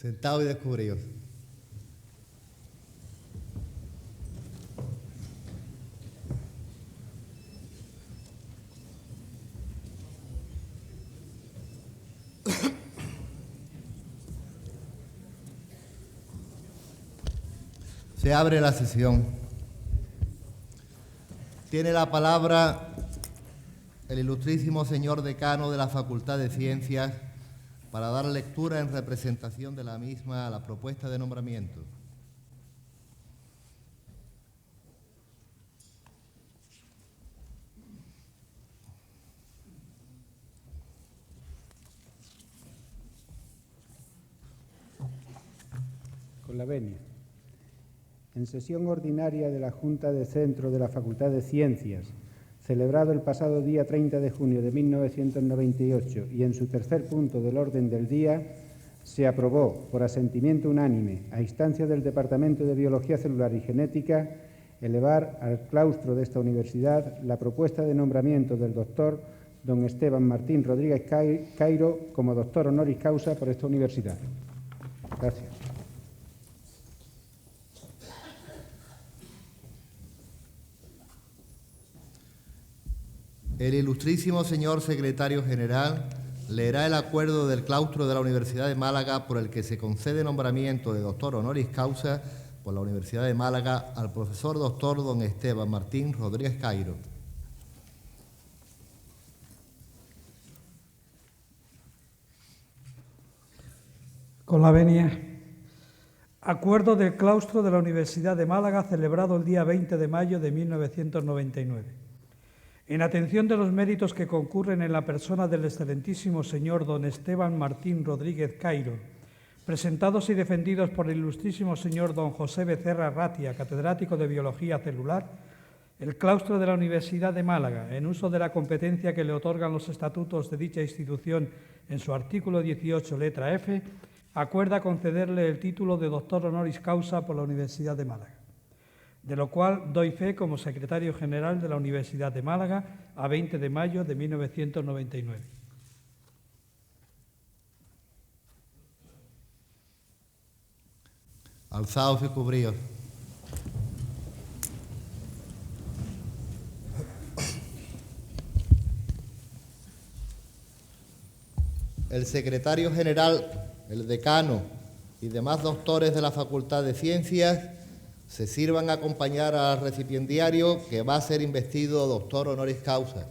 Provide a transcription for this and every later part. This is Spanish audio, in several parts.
Sentado y descubríos. Se abre la sesión. Tiene la palabra el ilustrísimo señor decano de la Facultad de Ciencias para dar lectura en representación de la misma a la propuesta de nombramiento. Con la venia. En sesión ordinaria de la Junta de Centro de la Facultad de Ciencias, celebrado el pasado día 30 de junio de 1998 y en su tercer punto del orden del día, se aprobó por asentimiento unánime, a instancia del Departamento de Biología Celular y Genética, elevar al claustro de esta universidad la propuesta de nombramiento del doctor don Esteban Martín Rodríguez Cairo como doctor honoris causa por esta universidad. Gracias. El ilustrísimo señor secretario general leerá el acuerdo del claustro de la Universidad de Málaga por el que se concede nombramiento de doctor honoris causa por la Universidad de Málaga al profesor doctor don Esteban Martín Rodríguez Cairo. Con la venia. Acuerdo del claustro de la Universidad de Málaga celebrado el día 20 de mayo de 1999. En atención de los méritos que concurren en la persona del excelentísimo señor don Esteban Martín Rodríguez Cairo, presentados y defendidos por el ilustrísimo señor don José Becerra Ratia, catedrático de Biología Celular, el claustro de la Universidad de Málaga, en uso de la competencia que le otorgan los estatutos de dicha institución en su artículo 18, letra F, acuerda concederle el título de doctor honoris causa por la Universidad de Málaga, de lo cual doy fe como secretario general de la Universidad de Málaga a 20 de mayo de 1999. Alzaos y cubríos. El secretario general, el decano y demás doctores de la Facultad de Ciencias se sirvan a acompañar al recipiendario que va a ser investido doctor honoris causa.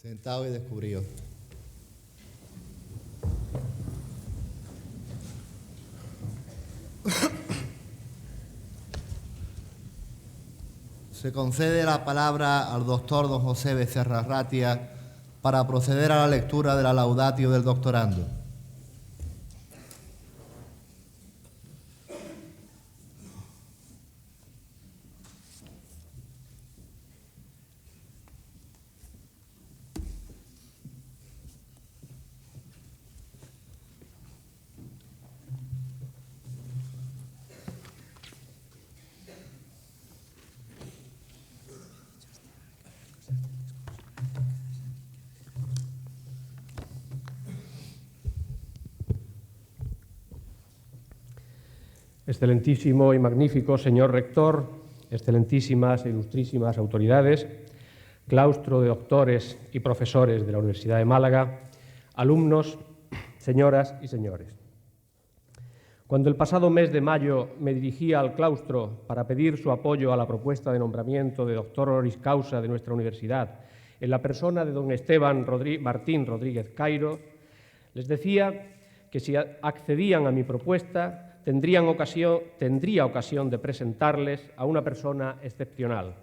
Sentado y descubrido. Se concede la palabra al doctor don José Becerra Ratia para proceder a la lectura de la laudatio del doctorando. Excelentísimo y magnífico señor rector, excelentísimas e ilustrísimas autoridades, claustro de doctores y profesores de la Universidad de Málaga, alumnos, señoras y señores. Cuando el pasado mes de mayo me dirigía al claustro para pedir su apoyo a la propuesta de nombramiento de doctor honoris causa de nuestra universidad en la persona de don Esteban Martín Rodríguez Cairo, les decía que si accedían a mi propuesta tendría ocasión de presentarles a una persona excepcional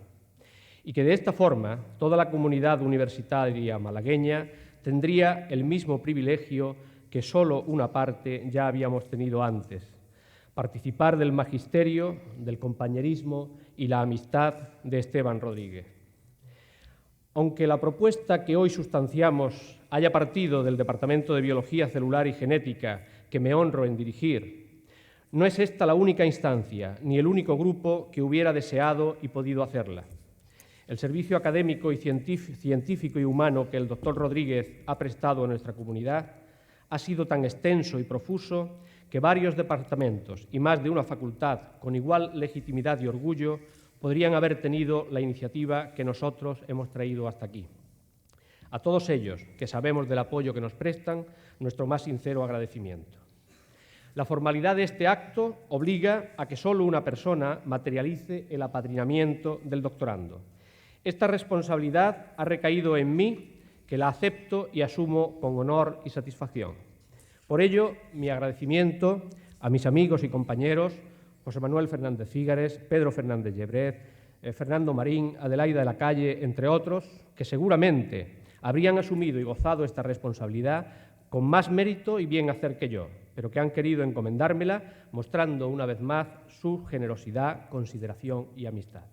y que de esta forma toda la comunidad universitaria malagueña tendría el mismo privilegio que solo una parte ya habíamos tenido antes: participar del magisterio, del compañerismo y la amistad de Esteban Rodríguez. Aunque la propuesta que hoy sustanciamos haya partido del Departamento de Biología Celular y Genética que me honro en dirigir, no es esta la única instancia ni el único grupo que hubiera deseado y podido hacerla. El servicio académico y científico y humano que el doctor Rodríguez ha prestado a nuestra comunidad ha sido tan extenso y profuso que varios departamentos y más de una facultad con igual legitimidad y orgullo podrían haber tenido la iniciativa que nosotros hemos traído hasta aquí. A todos ellos, que sabemos del apoyo que nos prestan, nuestro más sincero agradecimiento. La formalidad de este acto obliga a que solo una persona materialice el apadrinamiento del doctorando. Esta responsabilidad ha recaído en mí, que la acepto y asumo con honor y satisfacción. Por ello, mi agradecimiento a mis amigos y compañeros José Manuel Fernández Fígares, Pedro Fernández Llebret, Fernando Marín, Adelaida de la Calle, entre otros, que seguramente habrían asumido y gozado esta responsabilidad con más mérito y bien hacer que yo, pero que han querido encomendármela, mostrando una vez más su generosidad, consideración y amistad.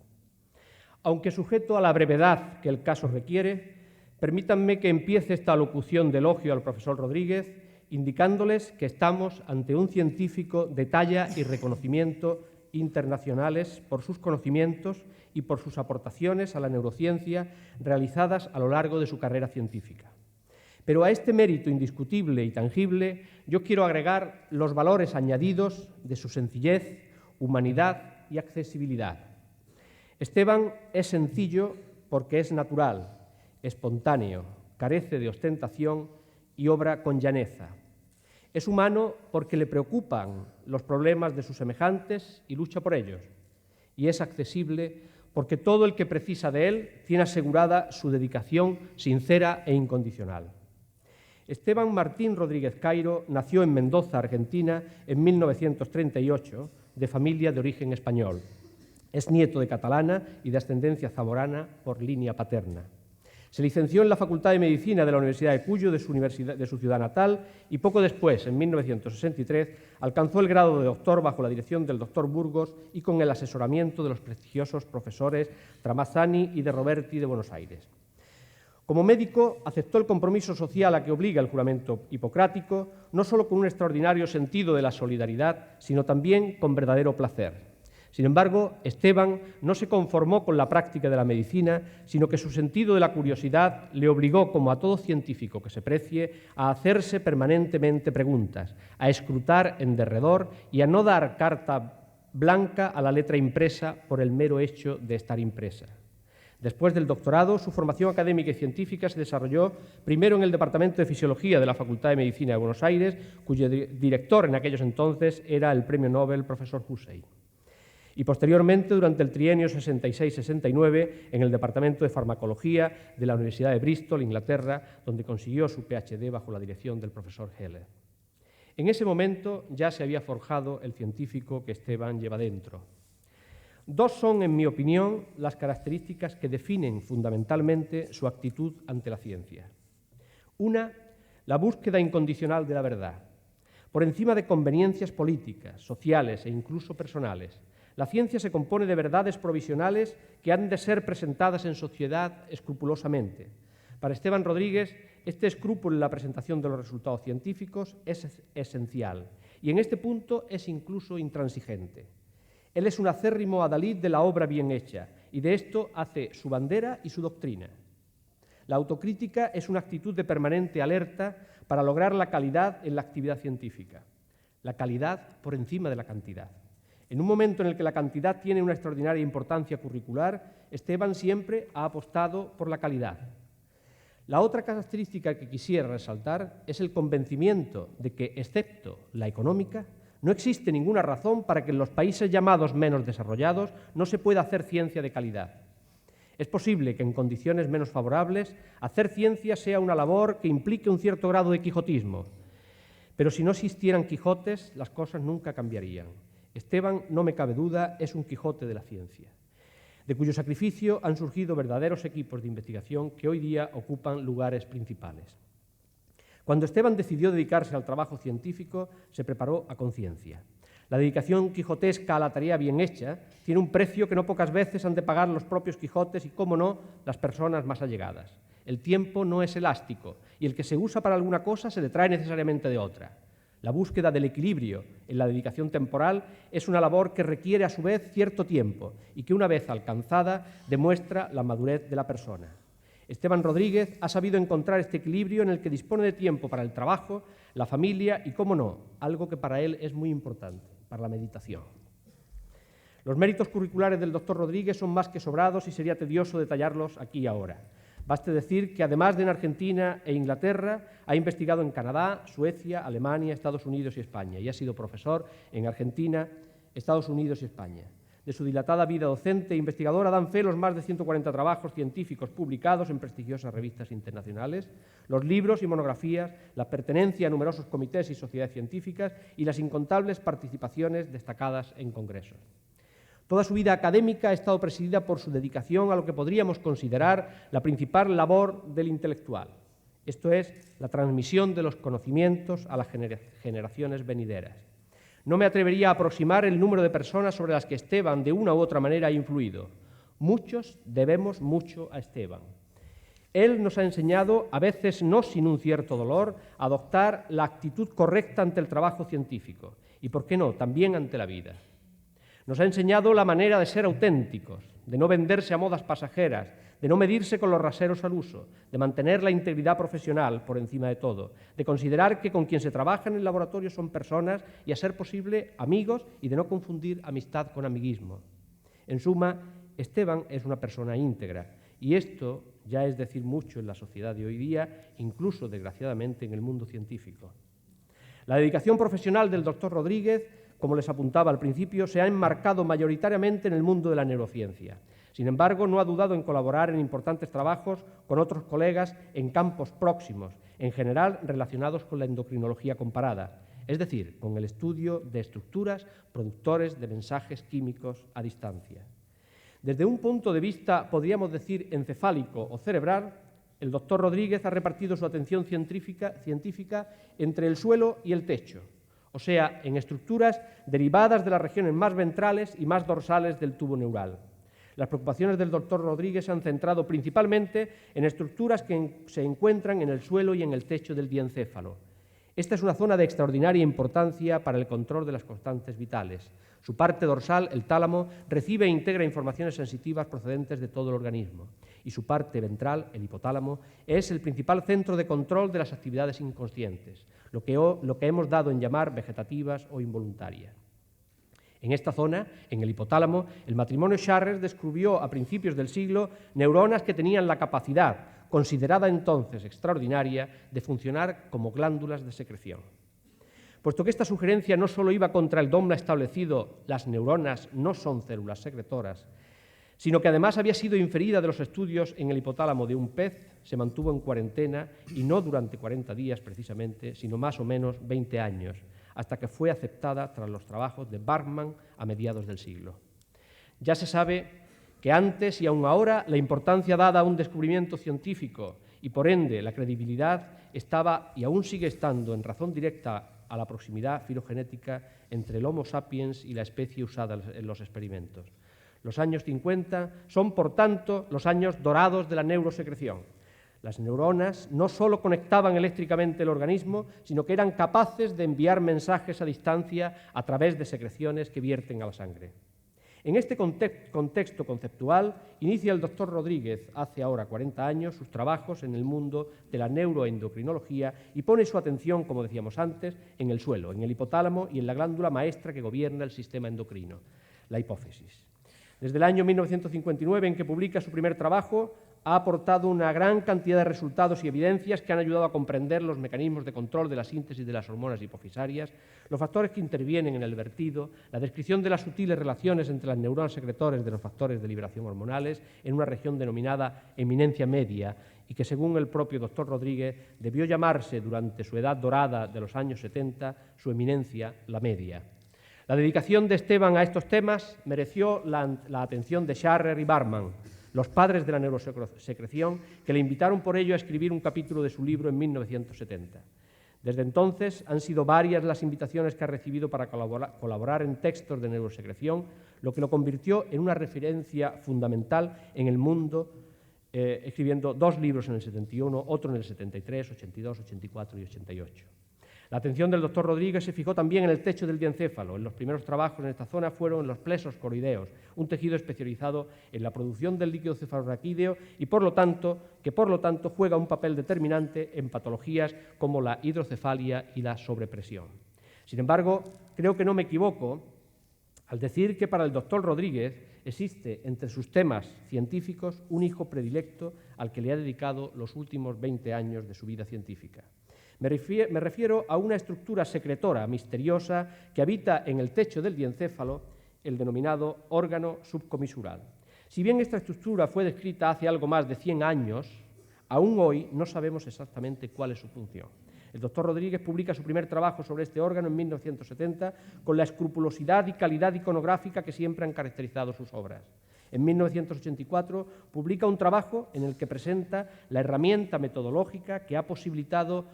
Aunque sujeto a la brevedad que el caso requiere, permítanme que empiece esta locución de elogio al profesor Rodríguez indicándoles que estamos ante un científico de talla y reconocimiento internacionales por sus conocimientos y por sus aportaciones a la neurociencia realizadas a lo largo de su carrera científica. Pero a este mérito indiscutible y tangible yo quiero agregar los valores añadidos de su sencillez, humanidad y accesibilidad. Esteban es sencillo porque es natural, espontáneo, carece de ostentación y obra con llaneza. Es humano porque le preocupan los problemas de sus semejantes y lucha por ellos. Y es accesible porque todo el que precisa de él tiene asegurada su dedicación sincera e incondicional. Esteban Martín Rodríguez Cairo nació en Mendoza, Argentina, en 1938, de familia de origen español. Es nieto de catalana y de ascendencia zamorana por línea paterna. Se licenció en la Facultad de Medicina de la Universidad de Cuyo, de su ciudad natal, y poco después, en 1963, alcanzó el grado de doctor bajo la dirección del doctor Burgos y con el asesoramiento de los prestigiosos profesores Tramazzani y de Roberti de Buenos Aires. Como médico, aceptó el compromiso social a que obliga el juramento hipocrático, no solo con un extraordinario sentido de la solidaridad, sino también con verdadero placer. Sin embargo, Esteban no se conformó con la práctica de la medicina, sino que su sentido de la curiosidad le obligó, como a todo científico que se precie, a hacerse permanentemente preguntas, a escrutar en derredor y a no dar carta blanca a la letra impresa por el mero hecho de estar impresa. Después del doctorado, su formación académica y científica se desarrolló primero en el Departamento de Fisiología de la Facultad de Medicina de Buenos Aires, cuyo director en aquellos entonces era el premio Nobel profesor Hussey. y posteriormente durante el trienio 66-69 en el Departamento de Farmacología de la Universidad de Bristol, Inglaterra, donde consiguió su PhD bajo la dirección del profesor Heller. En ese momento ya se había forjado el científico que Esteban lleva dentro. Dos son, en mi opinión, las características que definen fundamentalmente su actitud ante la ciencia. Una, la búsqueda incondicional de la verdad. Por encima de conveniencias políticas, sociales e incluso personales, la ciencia se compone de verdades provisionales que han de ser presentadas en sociedad escrupulosamente. Para Esteban Rodríguez, este escrúpulo en la presentación de los resultados científicos es esencial y en este punto es incluso intransigente. Él es un acérrimo adalid de la obra bien hecha y de esto hace su bandera y su doctrina. La autocrítica es una actitud de permanente alerta para lograr la calidad en la actividad científica. La calidad por encima de la cantidad. En un momento en el que la cantidad tiene una extraordinaria importancia curricular, Esteban siempre ha apostado por la calidad. La otra característica que quisiera resaltar es el convencimiento de que, excepto la económica, no existe ninguna razón para que en los países llamados menos desarrollados no se pueda hacer ciencia de calidad. Es posible que en condiciones menos favorables hacer ciencia sea una labor que implique un cierto grado de quijotismo, pero si no existieran Quijotes, las cosas nunca cambiarían. Esteban, no me cabe duda, es un Quijote de la ciencia, de cuyo sacrificio han surgido verdaderos equipos de investigación que hoy día ocupan lugares principales. Cuando Esteban decidió dedicarse al trabajo científico, se preparó a conciencia. La dedicación quijotesca a la tarea bien hecha tiene un precio que no pocas veces han de pagar los propios Quijotes y, cómo no, las personas más allegadas. El tiempo no es elástico y el que se usa para alguna cosa se detrae necesariamente de otra. La búsqueda del equilibrio en la dedicación temporal es una labor que requiere a su vez cierto tiempo y que una vez alcanzada demuestra la madurez de la persona. Esteban Rodríguez ha sabido encontrar este equilibrio en el que dispone de tiempo para el trabajo, la familia y, cómo no, algo que para él es muy importante, para la meditación. Los méritos curriculares del doctor Rodríguez son más que sobrados y sería tedioso detallarlos aquí y ahora. Baste decir que, además de en Argentina e Inglaterra, ha investigado en Canadá, Suecia, Alemania, Estados Unidos y España, y ha sido profesor en Argentina, Estados Unidos y España. De su dilatada vida docente e investigadora dan fe los más de 140 trabajos científicos publicados en prestigiosas revistas internacionales, los libros y monografías, la pertenencia a numerosos comités y sociedades científicas y las incontables participaciones destacadas en congresos. Toda su vida académica ha estado presidida por su dedicación a lo que podríamos considerar la principal labor del intelectual, esto es, la transmisión de los conocimientos a las generaciones venideras. No me atrevería a aproximar el número de personas sobre las que Esteban de una u otra manera ha influido. Muchos debemos mucho a Esteban. Él nos ha enseñado, a veces no sin un cierto dolor, a adoptar la actitud correcta ante el trabajo científico y, por qué no, también ante la vida. Nos ha enseñado la manera de ser auténticos, de no venderse a modas pasajeras, de no medirse con los raseros al uso, de mantener la integridad profesional por encima de todo, de considerar que con quien se trabaja en el laboratorio son personas y, a ser posible, amigos, y de no confundir amistad con amiguismo. En suma, Esteban es una persona íntegra, y esto ya es decir mucho en la sociedad de hoy día, incluso, desgraciadamente, en el mundo científico. La dedicación profesional del doctor Rodríguez, como les apuntaba al principio, se ha enmarcado mayoritariamente en el mundo de la neurociencia. Sin embargo, no ha dudado en colaborar en importantes trabajos con otros colegas en campos próximos, en general relacionados con la endocrinología comparada, es decir, con el estudio de estructuras productores de mensajes químicos a distancia. Desde un punto de vista, podríamos decir, encefálico o cerebral, el doctor Rodríguez ha repartido su atención científica entre el suelo y el techo, o sea, en estructuras derivadas de las regiones más ventrales y más dorsales del tubo neural. Las preocupaciones del doctor Rodríguez se han centrado principalmente en estructuras que se encuentran en el suelo y en el techo del diencéfalo. Esta es una zona de extraordinaria importancia para el control de las constantes vitales. Su parte dorsal, el tálamo, recibe e integra informaciones sensitivas procedentes de todo el organismo. Y su parte ventral, el hipotálamo, es el principal centro de control de las actividades inconscientes, lo que hemos dado en llamar vegetativas o involuntarias. En esta zona, en el hipotálamo, el matrimonio Scharrer descubrió a principios del siglo neuronas que tenían la capacidad, considerada entonces extraordinaria, de funcionar como glándulas de secreción. puesto que esta sugerencia no solo iba contra el dogma establecido, las neuronas no son células secretoras, sino que además había sido inferida de los estudios en el hipotálamo de un pez, se mantuvo en cuarentena, y no durante 40 días precisamente, sino más o menos 20 años, hasta que fue aceptada tras los trabajos de Bargmann a mediados del siglo. Ya se sabe que antes y aún ahora la importancia dada a un descubrimiento científico y por ende la credibilidad estaba y aún sigue estando en razón directa a la proximidad filogenética entre el Homo sapiens y la especie usada en los experimentos. Los años 50 son, por tanto, los años dorados de la neurosecreción. Las neuronas no solo conectaban eléctricamente el organismo, sino que eran capaces de enviar mensajes a distancia a través de secreciones que vierten a la sangre. En este contexto conceptual inicia el doctor Rodríguez, hace ahora 40 años, sus trabajos en el mundo de la neuroendocrinología y pone su atención, como decíamos antes, en el suelo, en el hipotálamo y en la glándula maestra que gobierna el sistema endocrino, la hipófisis. Desde el año 1959, en que publica su primer trabajo, ha aportado una gran cantidad de resultados y evidencias que han ayudado a comprender los mecanismos de control de la síntesis de las hormonas hipofisarias, los factores que intervienen en el vertido, la descripción de las sutiles relaciones entre las neuronas secretores de los factores de liberación hormonales en una región denominada eminencia media y que, según el propio doctor Rodríguez, debió llamarse durante su edad dorada de los años 70 su eminencia, la media. La dedicación de Esteban a estos temas mereció la atención de Scharrer y Bargmann, los padres de la neurosecreción, que le invitaron por ello a escribir un capítulo de su libro en 1970. Desde entonces han sido varias las invitaciones que ha recibido para colaborar en textos de neurosecreción, lo que lo convirtió en una referencia fundamental en el mundo, escribiendo 2 libros en el 71, otro en el 73, 82, 84 y 88. La atención del doctor Rodríguez se fijó también en el techo del diencéfalo. En los primeros trabajos en esta zona fueron en los plesos coroideos, un tejido especializado en la producción del líquido cefalorraquídeo y por lo tanto juega un papel determinante en patologías como la hidrocefalia y la sobrepresión. Sin embargo, creo que no me equivoco al decir que para el doctor Rodríguez existe entre sus temas científicos un hijo predilecto al que le ha dedicado los últimos 20 años de su vida científica. Me refiero a una estructura secretora misteriosa que habita en el techo del diencéfalo, el denominado órgano subcomisural. Si bien esta estructura fue descrita hace algo más de 100 años, aún hoy no sabemos exactamente cuál es su función. El doctor Rodríguez publica su primer trabajo sobre este órgano en 1970 con la escrupulosidad y calidad iconográfica que siempre han caracterizado sus obras. En 1984 publica un trabajo en el que presenta la herramienta metodológica que ha posibilitado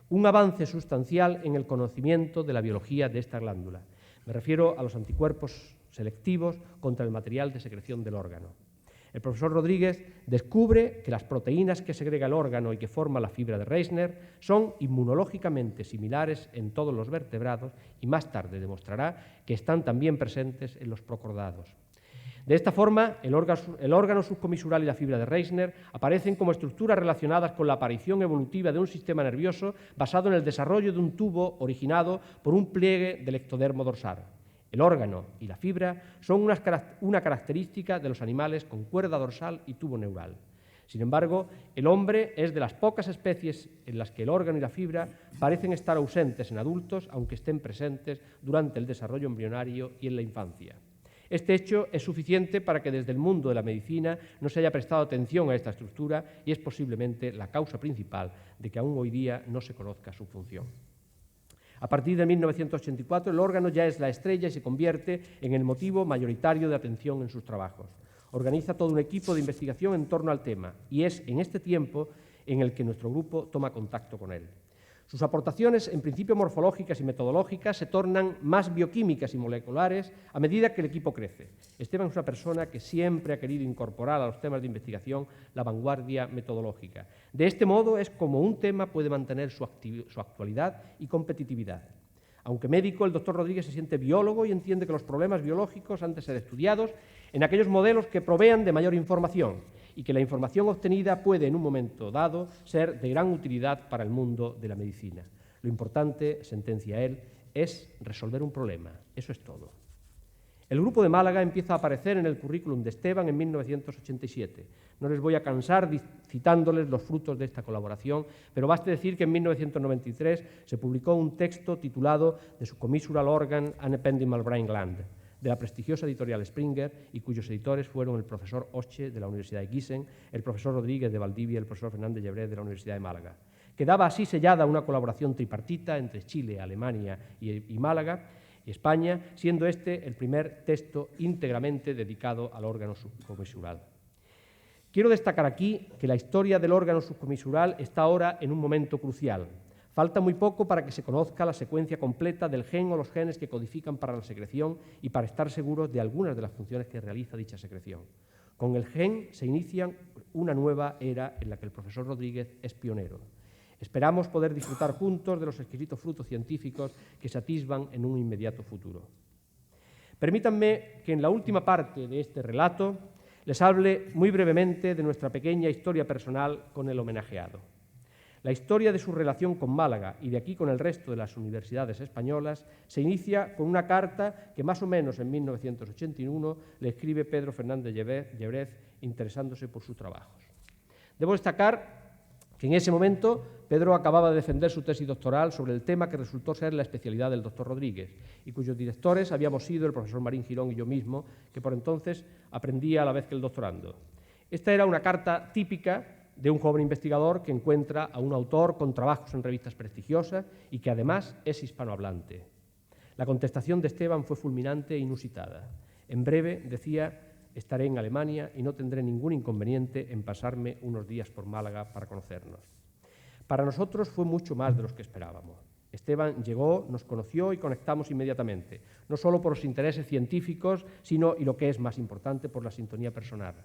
un avance sustancial en el conocimiento de la biología de esta glándula. Me refiero a los anticuerpos selectivos contra el material de secreción del órgano. El profesor Rodríguez descubre que las proteínas que segrega el órgano y que forma la fibra de Reisner son inmunológicamente similares en todos los vertebrados y más tarde demostrará que están también presentes en los procordados. De esta forma, el órgano subcomisural y la fibra de Reisner aparecen como estructuras relacionadas con la aparición evolutiva de un sistema nervioso basado en el desarrollo de un tubo originado por un pliegue del ectodermo dorsal. El órgano y la fibra son una característica de los animales con cuerda dorsal y tubo neural. Sin embargo, el hombre es de las pocas especies en las que el órgano y la fibra parecen estar ausentes en adultos, aunque estén presentes durante el desarrollo embrionario y en la infancia. Este hecho es suficiente para que desde el mundo de la medicina no se haya prestado atención a esta estructura y es posiblemente la causa principal de que aún hoy día no se conozca su función. A partir de 1984, el órgano ya es la estrella y se convierte en el motivo mayoritario de atención en sus trabajos. Organiza todo un equipo de investigación en torno al tema y es en este tiempo en el que nuestro grupo toma contacto con él. Sus aportaciones, en principio morfológicas y metodológicas, se tornan más bioquímicas y moleculares a medida que el equipo crece. Esteban es una persona que siempre ha querido incorporar a los temas de investigación la vanguardia metodológica. De este modo es como un tema puede mantener su actualidad y competitividad. Aunque médico, el doctor Rodríguez se siente biólogo y entiende que los problemas biológicos han de ser estudiados en aquellos modelos que provean de mayor información y que la información obtenida puede, en un momento dado, ser de gran utilidad para el mundo de la medicina. Lo importante, sentencia él, es resolver un problema. Eso es todo. El grupo de Málaga empieza a aparecer en el currículum de Esteban en 1987. No les voy a cansar citándoles los frutos de esta colaboración, pero baste decir que en 1993 se publicó un texto titulado The Subcommissural Organ and Ependymal Brain Gland, de la prestigiosa editorial Springer, y cuyos editores fueron el profesor Osche de la Universidad de Gießen, el profesor Rodríguez de Valdivia y el profesor Fernández Llebret de la Universidad de Málaga. Quedaba así sellada una colaboración tripartita entre Chile, Alemania y Málaga y España, siendo este el primer texto íntegramente dedicado al órgano subcomisural. Quiero destacar aquí que la historia del órgano subcomisural está ahora en un momento crucial. Falta muy poco para que se conozca la secuencia completa del gen o los genes que codifican para la secreción y para estar seguros de algunas de las funciones que realiza dicha secreción. Con el gen se inicia una nueva era en la que el profesor Rodríguez es pionero. Esperamos poder disfrutar juntos de los exquisitos frutos científicos que se atisban en un inmediato futuro. Permítanme que en la última parte de este relato les hable muy brevemente de nuestra pequeña historia personal con el homenajeado. La historia de su relación con Málaga y de aquí con el resto de las universidades españolas se inicia con una carta que más o menos en 1981 le escribe Pedro Fernández Llebret interesándose por sus trabajos. Debo destacar que en ese momento Pedro acababa de defender su tesis doctoral sobre el tema que resultó ser la especialidad del doctor Rodríguez y cuyos directores habíamos sido el profesor Marín Girón y yo mismo, que por entonces aprendía a la vez que el doctorando. Esta era una carta típica de un joven investigador que encuentra a un autor con trabajos en revistas prestigiosas y que además es hispanohablante. La contestación de Esteban fue fulminante e inusitada. En breve, decía, estaré en Alemania y no tendré ningún inconveniente en pasarme unos días por Málaga para conocernos. Para nosotros fue mucho más de lo que esperábamos. Esteban llegó, nos conoció y conectamos inmediatamente, no solo por los intereses científicos, sino, y lo que es más importante, por la sintonía personal.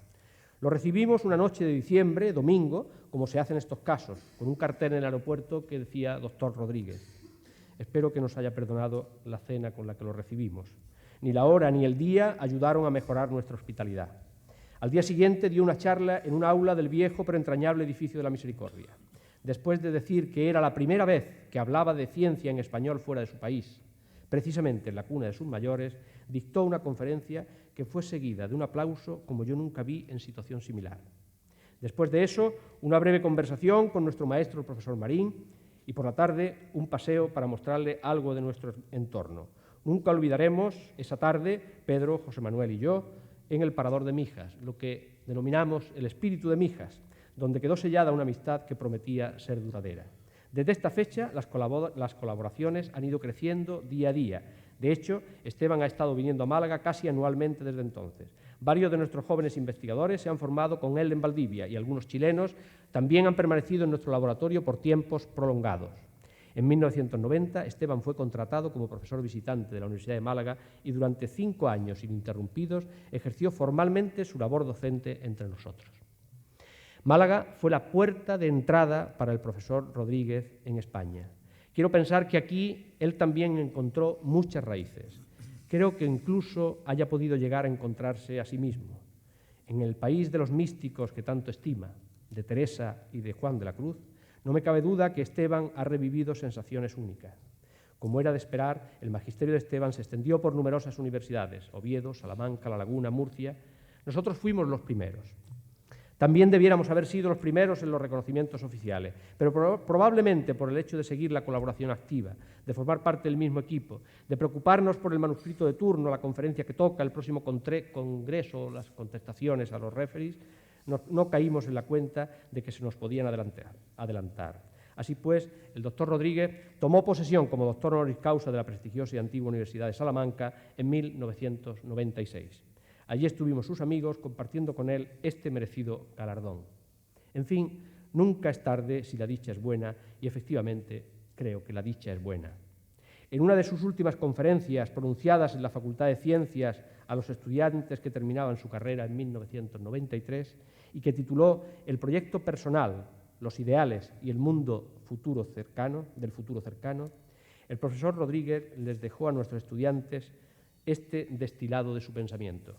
Lo recibimos una noche de diciembre, domingo, como se hace en estos casos, con un cartel en el aeropuerto que decía Doctor Rodríguez. Espero que nos haya perdonado la cena con la que lo recibimos. Ni la hora ni el día ayudaron a mejorar nuestra hospitalidad. Al día siguiente dio una charla en un aula del viejo pero entrañable edificio de la Misericordia. Después de decir que era la primera vez que hablaba de ciencia en español fuera de su país, precisamente en la cuna de sus mayores, dictó una conferencia que fue seguida de un aplauso como yo nunca vi en situación similar. Después de eso, una breve conversación con nuestro maestro, el profesor Marín, y por la tarde un paseo para mostrarle algo de nuestro entorno. Nunca olvidaremos esa tarde, Pedro, José Manuel y yo, en el Parador de Mijas, lo que denominamos el espíritu de Mijas, donde quedó sellada una amistad que prometía ser duradera. Desde esta fecha, las colaboraciones han ido creciendo día a día. De hecho, Esteban ha estado viniendo a Málaga casi anualmente desde entonces. Varios de nuestros jóvenes investigadores se han formado con él en Valdivia y algunos chilenos también han permanecido en nuestro laboratorio por tiempos prolongados. En 1990, Esteban fue contratado como profesor visitante de la Universidad de Málaga y durante 5 años ininterrumpidos ejerció formalmente su labor docente entre nosotros. Málaga fue la puerta de entrada para el profesor Rodríguez en España. Quiero pensar que aquí él también encontró muchas raíces. Creo que incluso haya podido llegar a encontrarse a sí mismo. En el país de los místicos que tanto estima, de Teresa y de Juan de la Cruz, no me cabe duda que Esteban ha revivido sensaciones únicas. Como era de esperar, el magisterio de Esteban se extendió por numerosas universidades, Oviedo, Salamanca, La Laguna, Murcia. Nosotros fuimos los primeros. También debiéramos haber sido los primeros en los reconocimientos oficiales, pero probablemente por el hecho de seguir la colaboración activa, de formar parte del mismo equipo, de preocuparnos por el manuscrito de turno, la conferencia que toca, el próximo congreso, las contestaciones a los referees, no caímos en la cuenta de que se nos podían adelantar. Así pues, el doctor Rodríguez tomó posesión como doctor honoris causa de la prestigiosa y antigua Universidad de Salamanca en 1996. Allí estuvimos sus amigos compartiendo con él este merecido galardón. En fin, nunca es tarde si la dicha es buena y efectivamente creo que la dicha es buena. En una de sus últimas conferencias pronunciadas en la Facultad de Ciencias a los estudiantes que terminaban su carrera en 1993 y que tituló El proyecto personal, los ideales y el mundo del futuro cercano, el profesor Rodríguez les dejó a nuestros estudiantes este destilado de su pensamiento.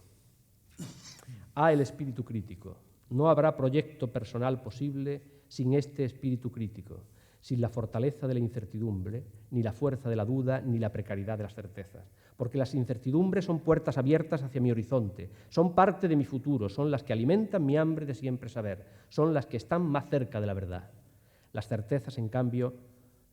El espíritu crítico. No habrá proyecto personal posible sin este espíritu crítico, sin la fortaleza de la incertidumbre, ni la fuerza de la duda, ni la precariedad de las certezas. porque las incertidumbres son puertas abiertas hacia mi horizonte, son parte de mi futuro, son las que alimentan mi hambre de siempre saber, son las que están más cerca de la verdad. Las certezas, en cambio,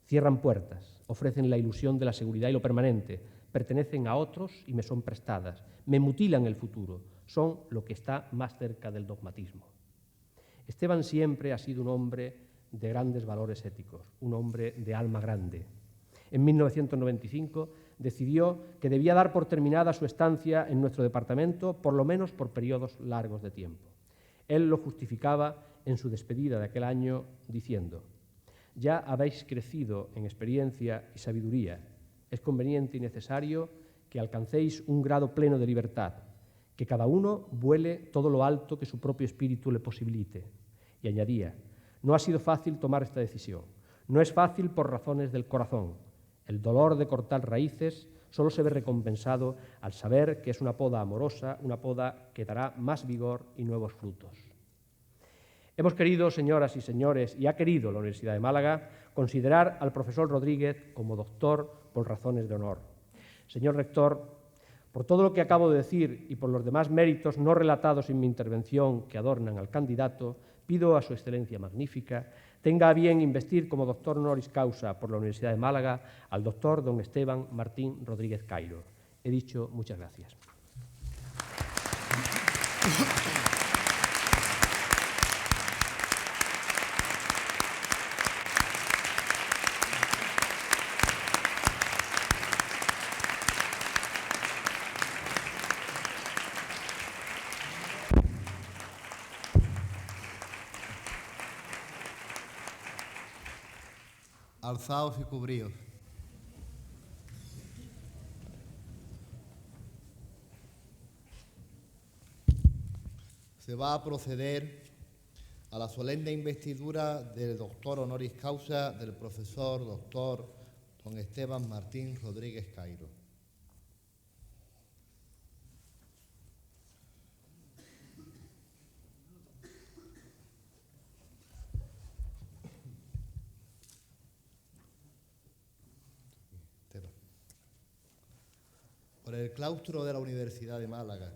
cierran puertas, ofrecen la ilusión de la seguridad y lo permanente, pertenecen a otros y me son prestadas, me mutilan el futuro, son lo que está más cerca del dogmatismo. Esteban siempre ha sido un hombre de grandes valores éticos, un hombre de alma grande. En 1995 decidió que debía dar por terminada su estancia en nuestro departamento, por lo menos por periodos largos de tiempo. Él lo justificaba en su despedida de aquel año diciendo: «Ya habéis crecido en experiencia y sabiduría. Es conveniente y necesario que alcancéis un grado pleno de libertad, que cada uno vuele todo lo alto que su propio espíritu le posibilite». Y añadía: «No ha sido fácil tomar esta decisión. No es fácil por razones del corazón. El dolor de cortar raíces solo se ve recompensado al saber que es una poda amorosa, una poda que dará más vigor y nuevos frutos». Hemos querido, señoras y señores, y ha querido la Universidad de Málaga, considerar al profesor Rodríguez como doctor por razones de honor. Señor rector, por todo lo que acabo de decir y por los demás méritos no relatados en mi intervención que adornan al candidato, pido a su excelencia magnífica tenga a bien investir como doctor honoris causa por la Universidad de Málaga al doctor don Esteban Martín Rodríguez Cairo. He dicho muchas gracias. Alzaos y cubríos. Se va a proceder a la solemne investidura del doctor honoris causa del profesor doctor don Esteban Martín Rodríguez Cairo. Por el claustro de la Universidad de Málaga,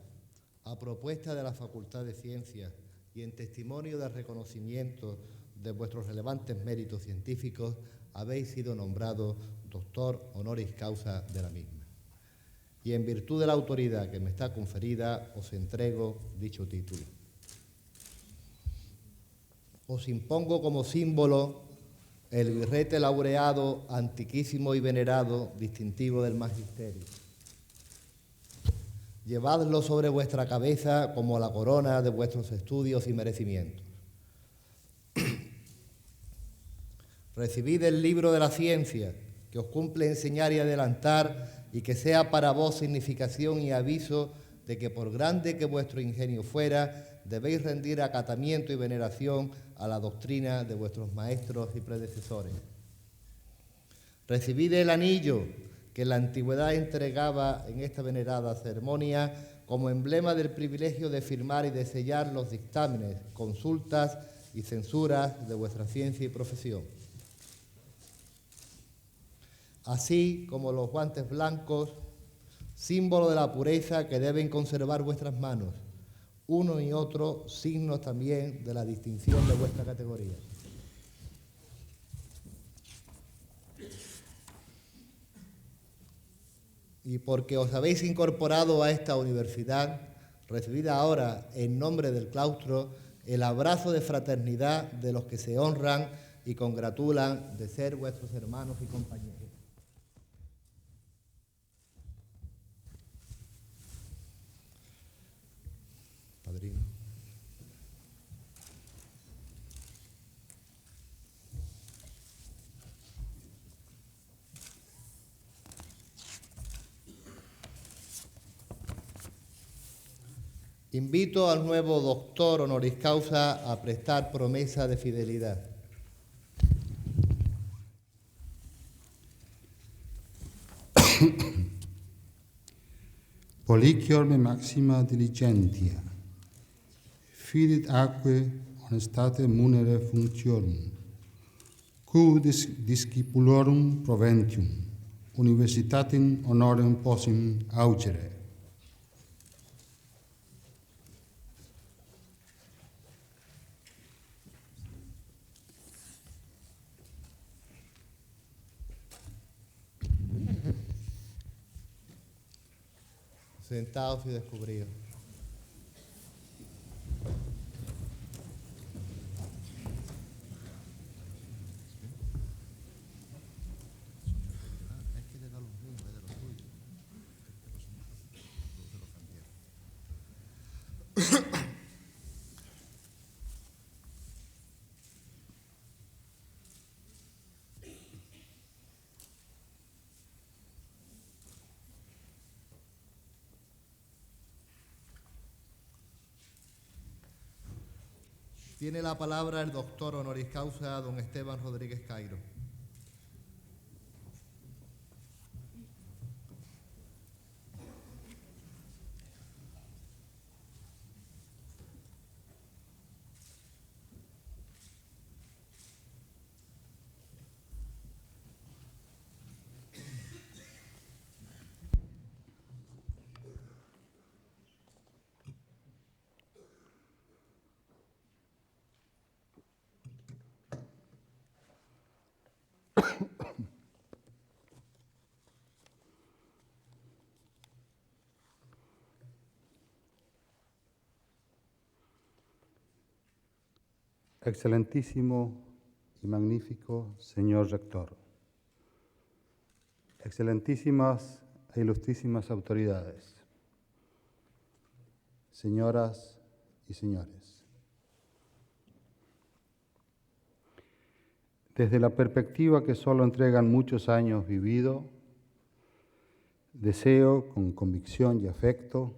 a propuesta de la Facultad de Ciencias y en testimonio del reconocimiento de vuestros relevantes méritos científicos, habéis sido nombrado doctor honoris causa de la misma. Y en virtud de la autoridad que me está conferida, os entrego dicho título. Os impongo como símbolo el birrete laureado, antiquísimo y venerado, distintivo del magisterio. Llevadlo sobre vuestra cabeza como la corona de vuestros estudios y merecimientos. Recibid el libro de la ciencia, que os cumple enseñar y adelantar, y que sea para vos significación y aviso de que por grande que vuestro ingenio fuera, debéis rendir acatamiento y veneración a la doctrina de vuestros maestros y predecesores. Recibid el anillo que la antigüedad entregaba en esta venerada ceremonia como emblema del privilegio de firmar y de sellar los dictámenes, consultas y censuras de vuestra ciencia y profesión. Así como los guantes blancos, símbolo de la pureza que deben conservar vuestras manos, uno y otro signos también de la distinción de vuestra categoría. Y porque os habéis incorporado a esta universidad, recibid ahora, en nombre del claustro, el abrazo de fraternidad de los que se honran y congratulan de ser vuestros hermanos y compañeros. Padrino. Invito al nuevo doctor honoris causa a prestar promesa de fidelidad. Policior me maxima diligentia, fidit atque honestate munere functionum, cu discipulorum proventium, universitatem honorem possim augere. Sentados y descubridos. Tiene la palabra el doctor honoris causa, don Esteban Rodríguez Cairo. Excelentísimo y magnífico señor rector, excelentísimas e ilustrísimas autoridades, señoras y señores. Desde la perspectiva que solo entregan muchos años vivido, deseo con convicción y afecto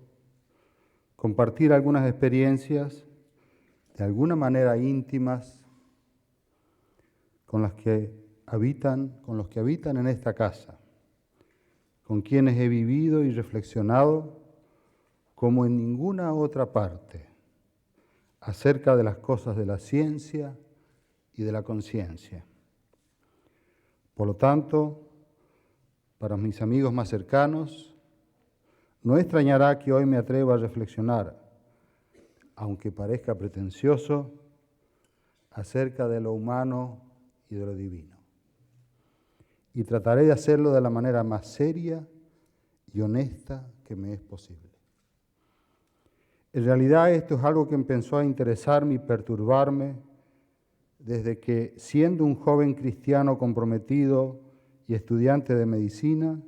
compartir algunas experiencias de alguna manera íntimas con los que habitan en esta casa, con quienes he vivido y reflexionado como en ninguna otra parte acerca de las cosas de la ciencia y de la conciencia. Por lo tanto, para mis amigos más cercanos, no extrañará que hoy me atreva a reflexionar, aunque parezca pretencioso, acerca de lo humano y de lo divino. Y trataré de hacerlo de la manera más seria y honesta que me es posible. En realidad esto es algo que empezó a interesarme y perturbarme desde que, siendo un joven cristiano comprometido y estudiante de medicina,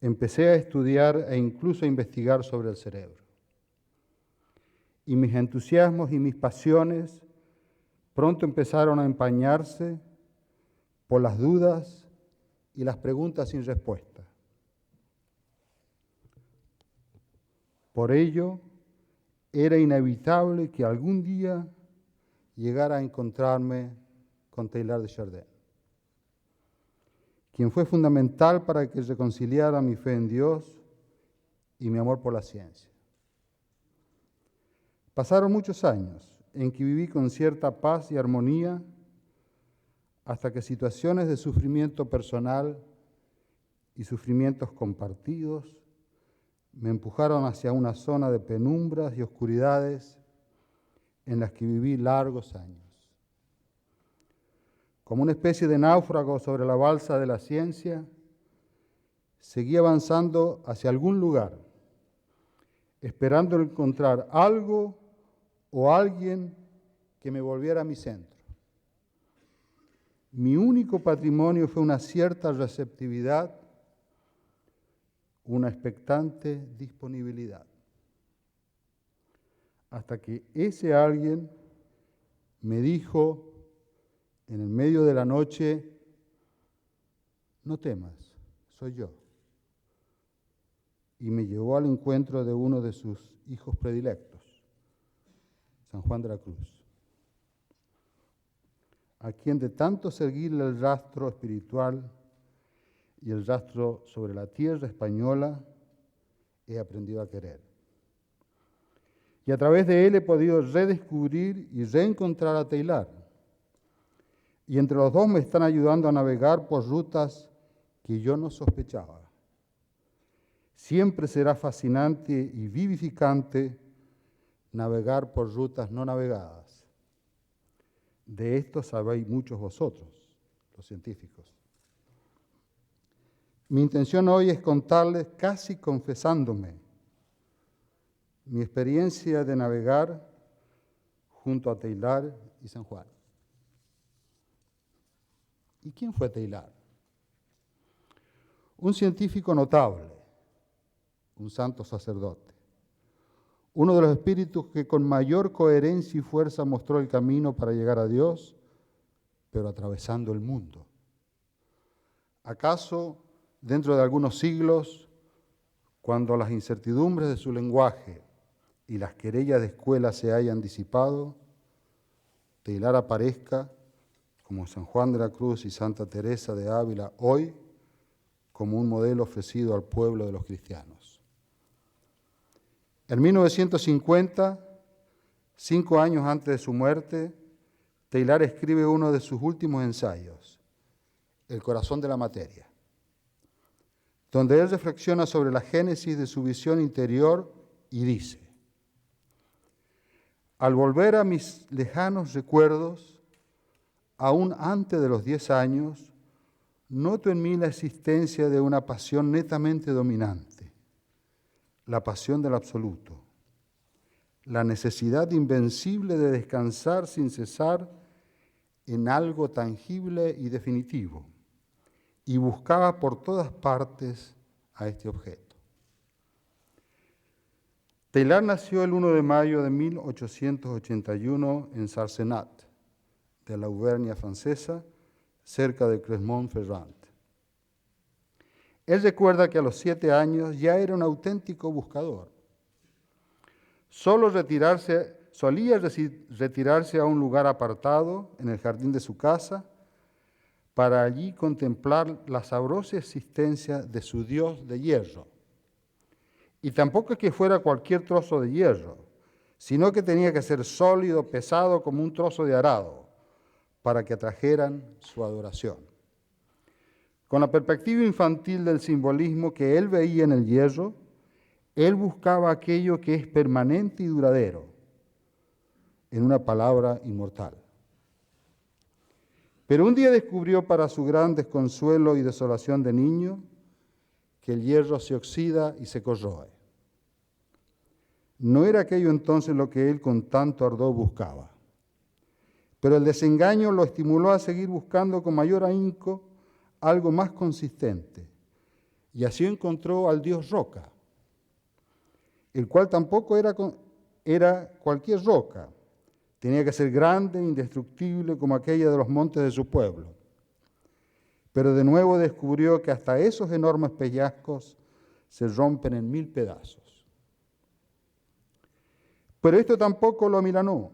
empecé a estudiar e incluso a investigar sobre el cerebro. Y mis entusiasmos y mis pasiones pronto empezaron a empañarse por las dudas y las preguntas sin respuesta. Por ello, era inevitable que algún día llegara a encontrarme con Teilhard de Chardin, quien fue fundamental para que reconciliara mi fe en Dios y mi amor por la ciencia. Pasaron muchos años en que viví con cierta paz y armonía hasta que situaciones de sufrimiento personal y sufrimientos compartidos me empujaron hacia una zona de penumbras y oscuridades en las que viví largos años. Como una especie de náufrago sobre la balsa de la ciencia, seguí avanzando hacia algún lugar, esperando encontrar algo o alguien que me volviera a mi centro. Mi único patrimonio fue una cierta receptividad, una expectante disponibilidad. Hasta que ese alguien me dijo en el medio de la noche: no temas, soy yo. Y me llevó al encuentro de uno de sus hijos predilectos, San Juan de la Cruz, a quien de tanto seguirle el rastro espiritual y el rastro sobre la tierra española, he aprendido a querer. Y a través de él he podido redescubrir y reencontrar a Teilhard. Y entre los dos me están ayudando a navegar por rutas que yo no sospechaba. Siempre será fascinante y vivificante navegar por rutas no navegadas. De esto sabéis muchos vosotros, los científicos. Mi intención hoy es contarles, casi confesándome, mi experiencia de navegar junto a Teilhard y San Juan. ¿Y quién fue Teilhard? Un científico notable, un santo sacerdote, uno de los espíritus que con mayor coherencia y fuerza mostró el camino para llegar a Dios, pero atravesando el mundo. ¿Acaso dentro de algunos siglos, cuando las incertidumbres de su lenguaje y las querellas de escuela se hayan disipado, Teilhard aparezca como San Juan de la Cruz y Santa Teresa de Ávila hoy como un modelo ofrecido al pueblo de los cristianos? En 1950, 5 años antes de su muerte, Teilhard escribe uno de sus últimos ensayos, El corazón de la materia, donde él reflexiona sobre la génesis de su visión interior y dice: al volver a mis lejanos recuerdos, aún antes de los 10 años, noto en mí la existencia de una pasión netamente dominante, la pasión del absoluto, la necesidad invencible de descansar sin cesar en algo tangible y definitivo, y buscaba por todas partes a este objeto. Teilhard nació el 1 de mayo de 1881 en Sarcenat, de la Auvernia francesa, cerca de Clermont-Ferrand. Él recuerda que a los 7 años ya era un auténtico buscador. Solía retirarse a un lugar apartado en el jardín de su casa para allí contemplar la sabrosa existencia de su Dios de hierro. Y tampoco es que fuera cualquier trozo de hierro, sino que tenía que ser sólido, pesado como un trozo de arado, para que atrajeran su adoración. Con la perspectiva infantil del simbolismo que él veía en el hierro, él buscaba aquello que es permanente y duradero, en una palabra, inmortal. Pero un día descubrió, para su gran desconsuelo y desolación de niño, que el hierro se oxida y se corroe. No era aquello entonces lo que él con tanto ardor buscaba, pero el desengaño lo estimuló a seguir buscando con mayor ahínco algo más consistente, y así encontró al dios roca, el cual tampoco era cualquier roca. Tenía que ser grande e indestructible como aquella de los montes de su pueblo. Pero de nuevo descubrió que hasta esos enormes pellizcos se rompen en 1000 pedazos. Pero esto tampoco lo amilanó.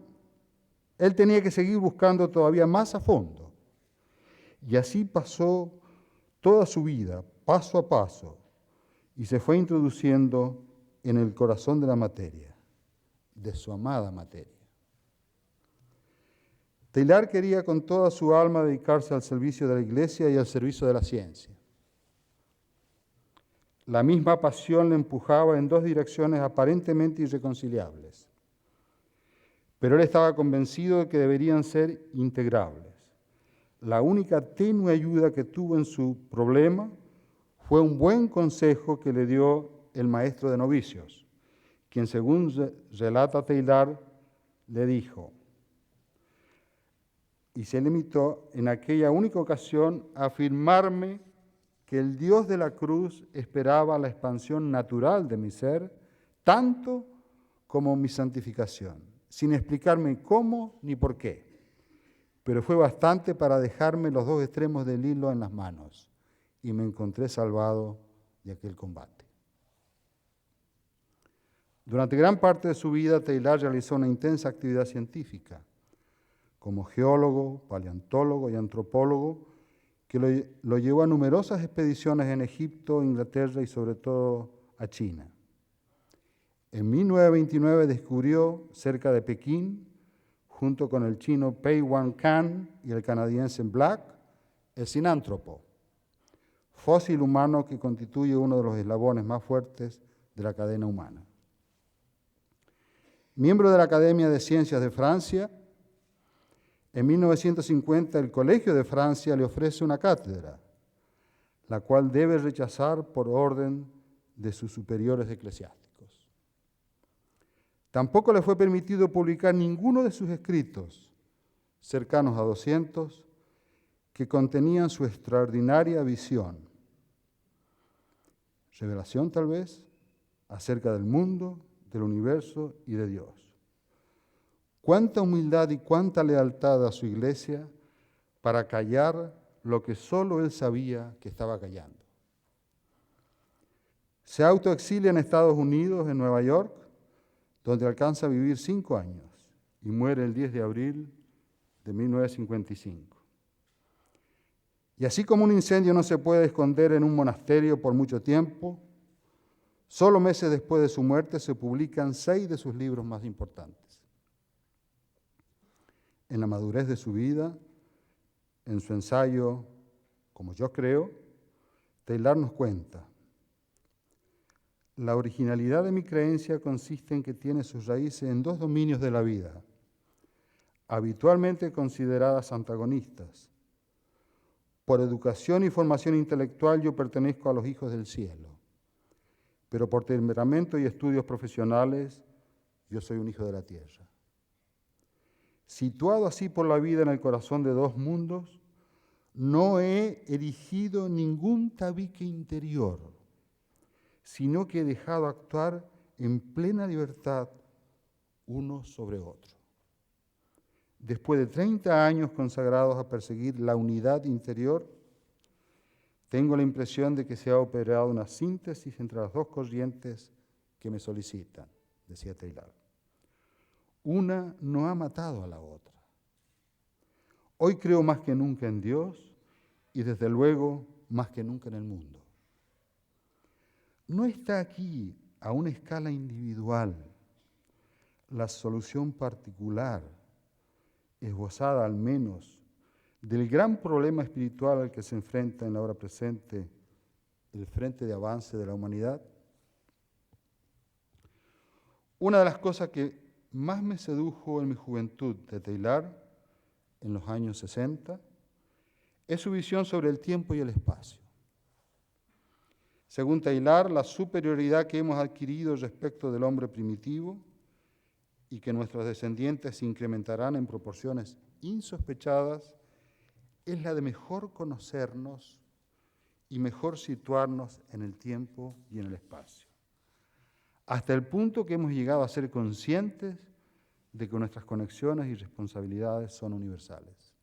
Él tenía que seguir buscando todavía más a fondo. Y así pasó toda su vida, paso a paso, y se fue introduciendo en el corazón de la materia, de su amada materia. Teilhard quería con toda su alma dedicarse al servicio de la Iglesia y al servicio de la ciencia. La misma pasión le empujaba en 2 direcciones aparentemente irreconciliables, pero él estaba convencido de que deberían ser integrables. La única tenue ayuda que tuvo en su problema fue un buen consejo que le dio el maestro de novicios, quien, según relata Teilhard, le dijo, y se limitó en aquella única ocasión a afirmarme que el Dios de la cruz esperaba la expansión natural de mi ser, tanto como mi santificación, sin explicarme cómo ni por qué. Pero fue bastante para dejarme los 2 extremos del hilo en las manos, y me encontré salvado de aquel combate. Durante gran parte de su vida, Teilhard realizó una intensa actividad científica, como geólogo, paleontólogo y antropólogo, que lo llevó a numerosas expediciones en Egipto, Inglaterra y sobre todo a China. En 1929 descubrió cerca de Pekín, junto con el chino Pei Wang Can y el canadiense Black, el sinántropo, fósil humano que constituye uno de los eslabones más fuertes de la cadena humana. Miembro de la Academia de Ciencias de Francia, en 1950 el Colegio de Francia le ofrece una cátedra, la cual debe rechazar por orden de sus superiores eclesiásticos. Tampoco le fue permitido publicar ninguno de sus escritos, cercanos a 200, que contenían su extraordinaria visión, revelación tal vez, acerca del mundo, del universo y de Dios. Cuánta humildad y cuánta lealtad a su iglesia para callar lo que solo él sabía que estaba callando. Se autoexilia en Estados Unidos, en Nueva York, donde alcanza a vivir 5 años y muere el 10 de abril de 1955. Y así como un incendio no se puede esconder en un monasterio por mucho tiempo, solo meses después de su muerte se publican 6 de sus libros más importantes. En la madurez de su vida, en su ensayo, Como yo creo, Teilhard nos cuenta: la originalidad de mi creencia consiste en que tiene sus raíces en 2 dominios de la vida, habitualmente consideradas antagonistas. Por educación y formación intelectual yo pertenezco a los hijos del cielo, pero por temperamento y estudios profesionales yo soy un hijo de la tierra. Situado así por la vida en el corazón de 2 mundos, no he erigido ningún tabique interior, sino que he dejado actuar en plena libertad uno sobre otro. Después de 30 años consagrados a perseguir la unidad interior, tengo la impresión de que se ha operado una síntesis entre las 2 corrientes que me solicitan, decía Teilhard. Una no ha matado a la otra. Hoy creo más que nunca en Dios y desde luego más que nunca en el mundo. No está aquí a una escala individual la solución particular, esbozada al menos, del gran problema espiritual al que se enfrenta en la hora presente el frente de avance de la humanidad. Una de las cosas que más me sedujo en mi juventud de Teilhard, en los años 60, es su visión sobre el tiempo y el espacio. Según Teilhard, la superioridad que hemos adquirido respecto del hombre primitivo y que nuestros descendientes incrementarán en proporciones insospechadas es la de mejor conocernos y mejor situarnos en el tiempo y en el espacio, hasta el punto que hemos llegado a ser conscientes de que nuestras conexiones y responsabilidades son universales.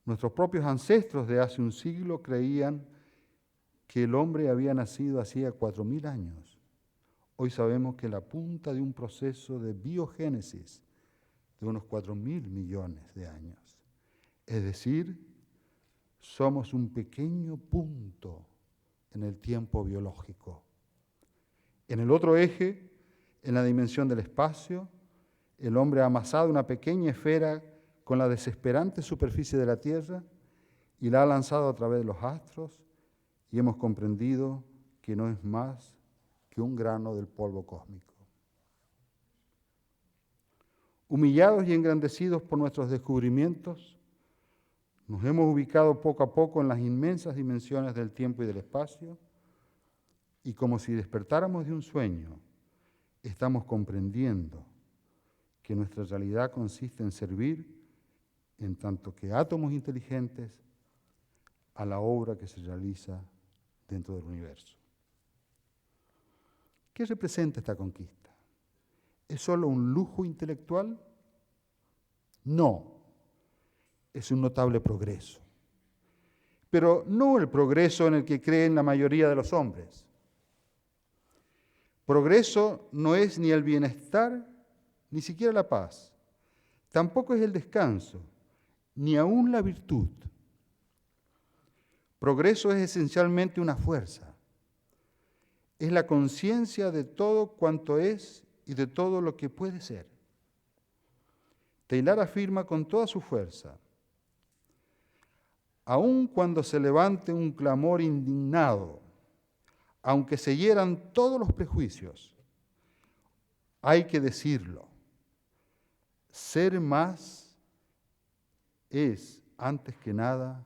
Nuestros propios ancestros de hace un siglo creían que el hombre había nacido hacía 4.000 años. Hoy sabemos que la punta de un proceso de biogénesis de unos 4.000 millones de años. Es decir, somos un pequeño punto en el tiempo biológico. En el otro eje, en la dimensión del espacio, el hombre ha amasado una pequeña esfera con la desesperante superficie de la Tierra y la ha lanzado a través de los astros y hemos comprendido que no es más que un grano del polvo cósmico. Humillados y engrandecidos por nuestros descubrimientos, nos hemos ubicado poco a poco en las inmensas dimensiones del tiempo y del espacio y como si despertáramos de un sueño, estamos comprendiendo que nuestra realidad consiste en servir, en tanto que átomos inteligentes, a la obra que se realiza dentro del universo. ¿Qué representa esta conquista? ¿Es solo un lujo intelectual? No, es un notable progreso. Pero no el progreso en el que creen la mayoría de los hombres. Progreso no es ni el bienestar, ni siquiera la paz. Tampoco es el descanso, ni aún la virtud. Progreso es esencialmente una fuerza. Es la conciencia de todo cuanto es y de todo lo que puede ser. Teilhard afirma con toda su fuerza: aun cuando se levante un clamor indignado, aunque se hieran todos los prejuicios, hay que decirlo. Ser más es, antes que nada,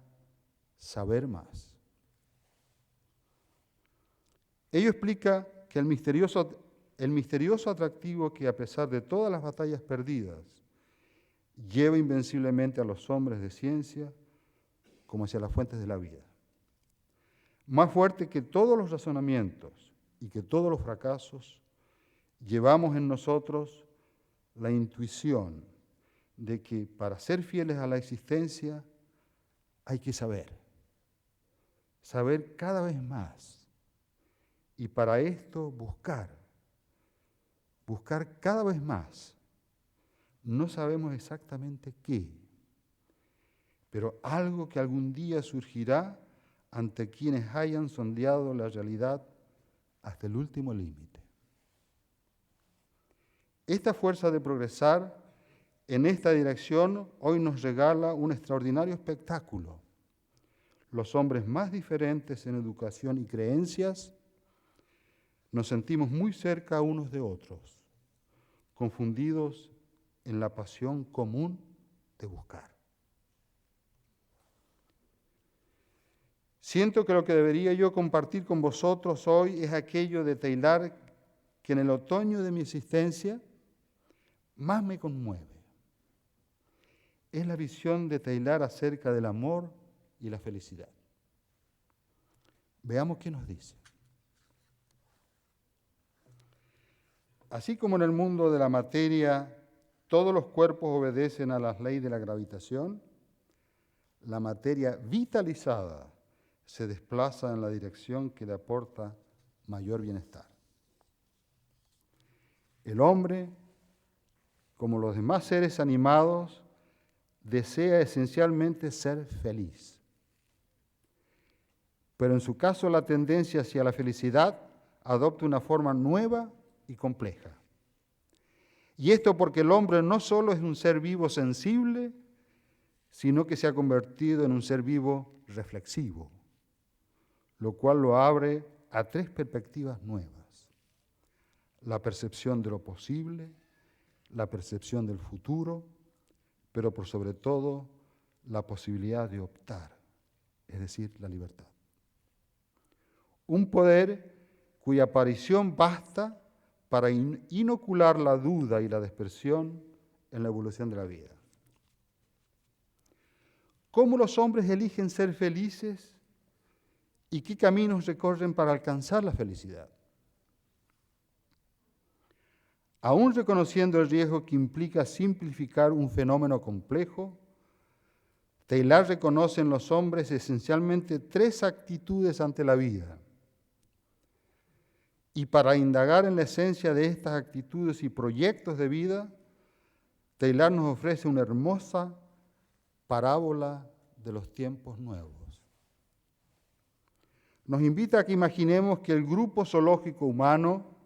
saber más. Ello explica que el misterioso atractivo que, a pesar de todas las batallas perdidas, lleva invenciblemente a los hombres de ciencia como hacia las fuentes de la vida. Más fuerte que todos los razonamientos y que todos los fracasos, llevamos en nosotros la intuición de que para ser fieles a la existencia hay que saber cada vez más. Y para esto buscar cada vez más. No sabemos exactamente qué, pero algo que algún día surgirá ante quienes hayan sondeado la realidad hasta el último límite. Esta fuerza de progresar en esta dirección hoy nos regala un extraordinario espectáculo. Los hombres más diferentes en educación y creencias nos sentimos muy cerca unos de otros, confundidos en la pasión común de buscar. Siento que lo que debería yo compartir con vosotros hoy es aquello de Teilhard que en el otoño de mi existencia más me conmueve. Es la visión de Teilhard acerca del amor y la felicidad. Veamos qué nos dice. Así como en el mundo de la materia todos los cuerpos obedecen a las leyes de la gravitación, la materia vitalizada se desplaza en la dirección que le aporta mayor bienestar. El hombre, como los demás seres animados, desea esencialmente ser feliz. Pero en su caso la tendencia hacia la felicidad adopta una forma nueva y compleja. Y esto porque el hombre no solo es un ser vivo sensible, sino que se ha convertido en un ser vivo reflexivo, lo cual lo abre a tres perspectivas nuevas: la percepción de lo posible, la percepción del futuro, pero por sobre todo la posibilidad de optar, es decir, la libertad. Un poder cuya aparición basta para inocular la duda y la dispersión en la evolución de la vida. ¿Cómo los hombres eligen ser felices y qué caminos recorren para alcanzar la felicidad? Aún reconociendo el riesgo que implica simplificar un fenómeno complejo, Teilhard reconoce en los hombres esencialmente tres actitudes ante la vida. Y para indagar en la esencia de estas actitudes y proyectos de vida, Teilhard nos ofrece una hermosa parábola de los tiempos nuevos. Nos invita a que imaginemos que el grupo zoológico humano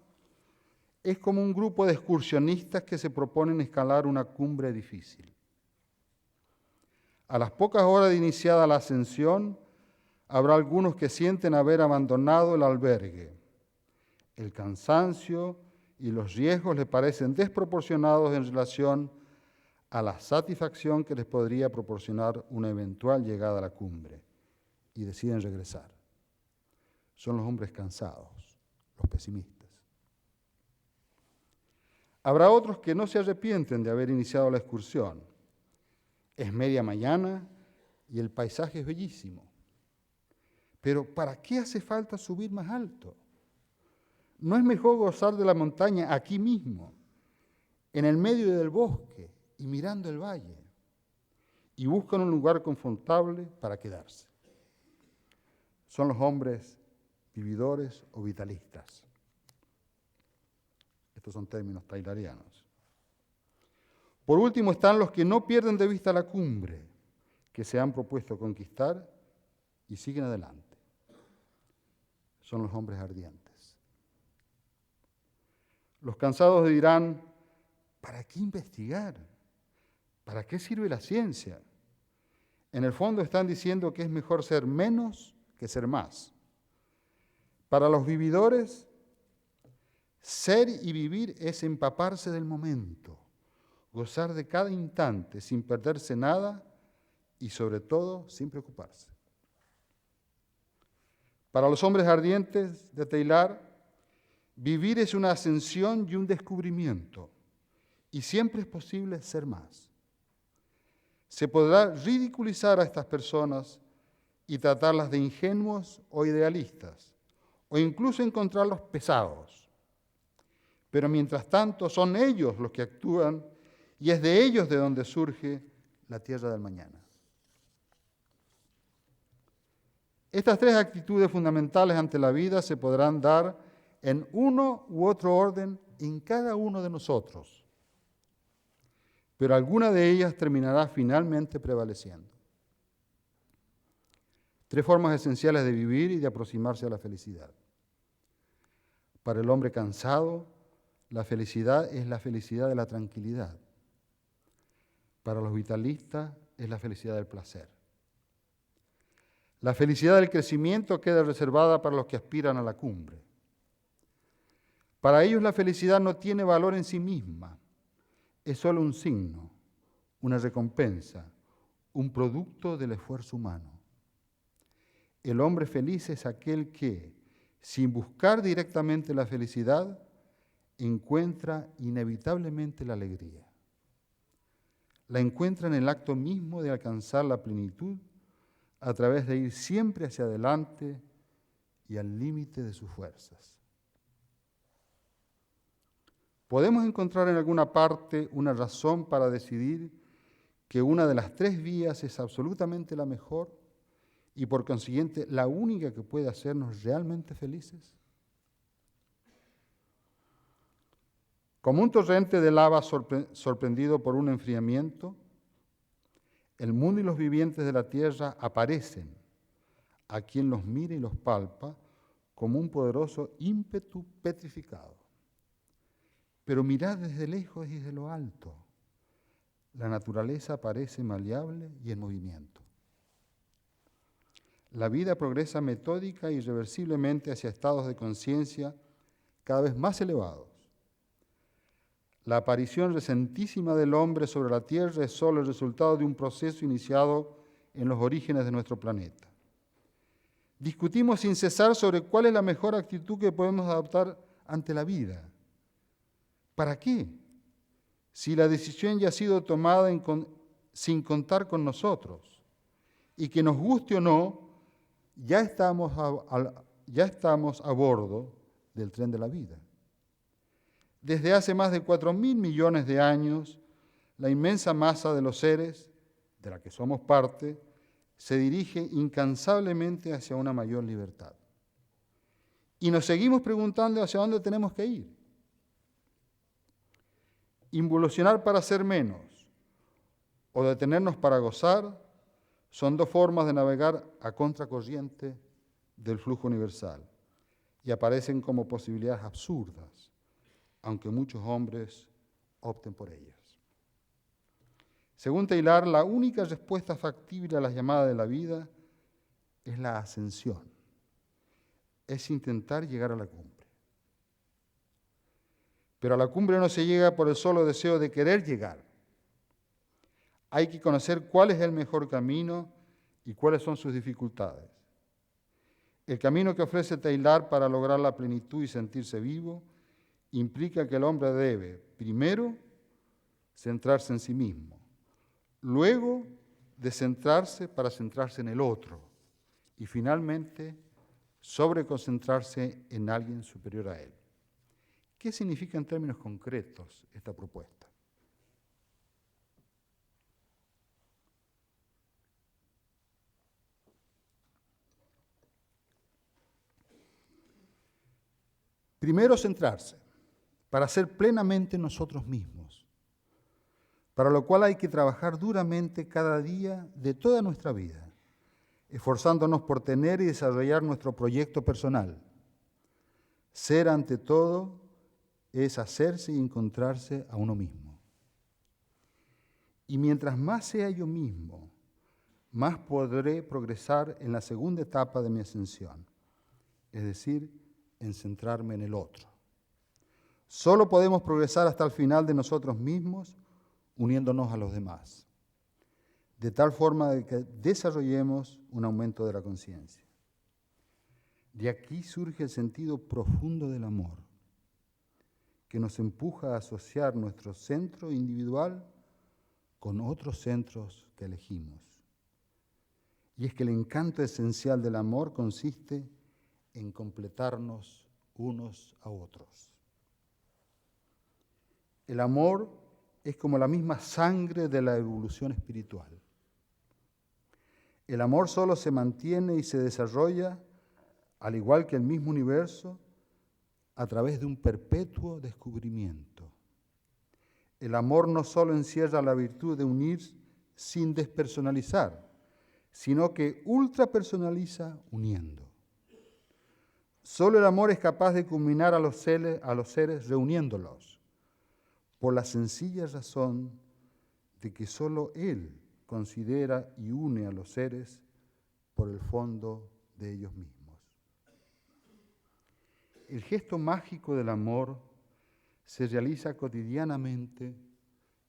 es como un grupo de excursionistas que se proponen escalar una cumbre difícil. A las pocas horas de iniciada la ascensión, habrá algunos que sienten haber abandonado el albergue. El cansancio y los riesgos les parecen desproporcionados en relación a la satisfacción que les podría proporcionar una eventual llegada a la cumbre, y deciden regresar. Son los hombres cansados, los pesimistas. Habrá otros que no se arrepienten de haber iniciado la excursión. Es media mañana y el paisaje es bellísimo. Pero ¿para qué hace falta subir más alto? ¿No es mejor gozar de la montaña aquí mismo, en el medio del bosque y mirando el valle? Y buscan un lugar confortable para quedarse. Son los hombres vividores o vitalistas. Estos son términos tailarianos. Por último están los que no pierden de vista la cumbre que se han propuesto conquistar y siguen adelante. Son los hombres ardientes. Los cansados dirán, ¿para qué investigar? ¿Para qué sirve la ciencia? En el fondo están diciendo que es mejor ser menos que ser más. Para los vividores, ser y vivir es empaparse del momento, gozar de cada instante sin perderse nada y sobre todo sin preocuparse. Para los hombres ardientes de Teilhard, vivir es una ascensión y un descubrimiento, y siempre es posible ser más. Se podrá ridiculizar a estas personas y tratarlas de ingenuos o idealistas, o incluso encontrarlos pesados. Pero mientras tanto son ellos los que actúan y es de ellos de donde surge la tierra del mañana. Estas tres actitudes fundamentales ante la vida se podrán dar en uno u otro orden en cada uno de nosotros, pero alguna de ellas terminará finalmente prevaleciendo. Tres formas esenciales de vivir y de aproximarse a la felicidad. Para el hombre cansado, la felicidad es la felicidad de la tranquilidad. Para los vitalistas es la felicidad del placer. La felicidad del crecimiento queda reservada para los que aspiran a la cumbre. Para ellos la felicidad no tiene valor en sí misma, es solo un signo, una recompensa, un producto del esfuerzo humano. El hombre feliz es aquel que, sin buscar directamente la felicidad, encuentra inevitablemente la alegría. La encuentra en el acto mismo de alcanzar la plenitud a través de ir siempre hacia adelante y al límite de sus fuerzas. ¿Podemos encontrar en alguna parte una razón para decidir que una de las tres vías es absolutamente la mejor y por consiguiente la única que puede hacernos realmente felices? Como un torrente de lava sorprendido por un enfriamiento, el mundo y los vivientes de la tierra aparecen a quien los mira y los palpa como un poderoso ímpetu petrificado. Pero mirad desde lejos y desde lo alto. La naturaleza parece maleable y en movimiento. La vida progresa metódica e irreversiblemente hacia estados de conciencia cada vez más elevados. La aparición recentísima del hombre sobre la Tierra es solo el resultado de un proceso iniciado en los orígenes de nuestro planeta. Discutimos sin cesar sobre cuál es la mejor actitud que podemos adoptar ante la vida. ¿Para qué? Si la decisión ya ha sido tomada sin contar con nosotros, y que nos guste o no, ya estamos a bordo del tren de la vida. Desde hace más de 4.000 millones de años, la inmensa masa de los seres, de la que somos parte, se dirige incansablemente hacia una mayor libertad. Y nos seguimos preguntando hacia dónde tenemos que ir. Involucionar para ser menos o detenernos para gozar son dos formas de navegar a contracorriente del flujo universal y aparecen como posibilidades absurdas, aunque muchos hombres opten por ellas. Según Teilhard, la única respuesta factible a las llamadas de la vida es la ascensión, es intentar llegar a la cumbre. Pero a la cumbre no se llega por el solo deseo de querer llegar. Hay que conocer cuál es el mejor camino y cuáles son sus dificultades. El camino que ofrece Teilhard para lograr la plenitud y sentirse vivo implica que el hombre debe, primero, centrarse en sí mismo, luego, descentrarse para centrarse en el otro y finalmente, sobreconcentrarse en alguien superior a él. ¿Qué significa en términos concretos esta propuesta? Primero, centrarse para ser plenamente nosotros mismos, para lo cual hay que trabajar duramente cada día de toda nuestra vida, esforzándonos por tener y desarrollar nuestro proyecto personal. Ser ante todo es hacerse y encontrarse a uno mismo. Y mientras más sea yo mismo, más podré progresar en la segunda etapa de mi ascensión, es decir, en centrarme en el otro. Solo podemos progresar hasta el final de nosotros mismos, uniéndonos a los demás, de tal forma de que desarrollemos un aumento de la conciencia. De aquí surge el sentido profundo del amor, que nos empuja a asociar nuestro centro individual con otros centros que elegimos. Y es que el encanto esencial del amor consiste en completarnos unos a otros. El amor es como la misma sangre de la evolución espiritual. El amor solo se mantiene y se desarrolla, al igual que el mismo universo, a través de un perpetuo descubrimiento. El amor no solo encierra la virtud de unir sin despersonalizar, sino que ultrapersonaliza uniendo. Solo el amor es capaz de culminar a los seres reuniéndolos, por la sencilla razón de que solo Él considera y une a los seres por el fondo de ellos mismos. El gesto mágico del amor se realiza cotidianamente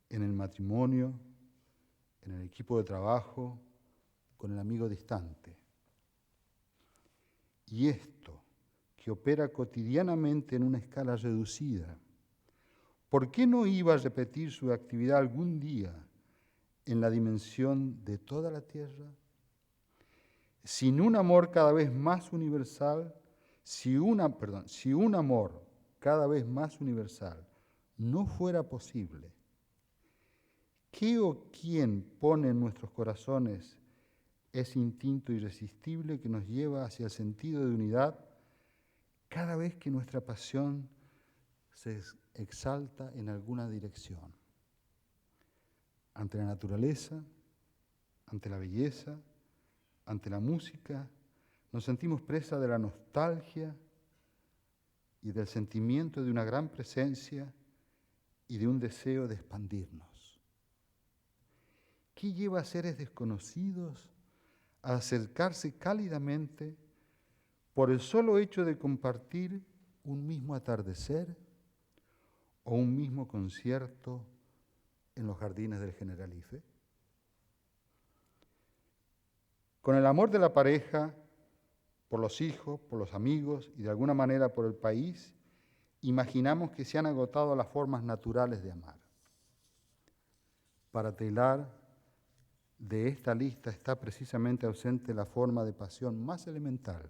en el matrimonio, en el equipo de trabajo, con el amigo distante. Y esto, que opera cotidianamente en una escala reducida, ¿por qué no iba a repetir su actividad algún día en la dimensión de toda la tierra? Sin un amor cada vez más universal, si un amor cada vez más universal no fuera posible, ¿qué o quién pone en nuestros corazones ese instinto irresistible que nos lleva hacia el sentido de unidad cada vez que nuestra pasión se exalta en alguna dirección? Ante la naturaleza, ante la belleza, ante la música, nos sentimos presa de la nostalgia y del sentimiento de una gran presencia y de un deseo de expandirnos. ¿Qué lleva a seres desconocidos a acercarse cálidamente por el solo hecho de compartir un mismo atardecer o un mismo concierto en los jardines del Generalife? Con el amor de la pareja, por los hijos, por los amigos y de alguna manera por el país, imaginamos que se han agotado las formas naturales de amar. Para Teilhard, de esta lista está precisamente ausente la forma de pasión más elemental,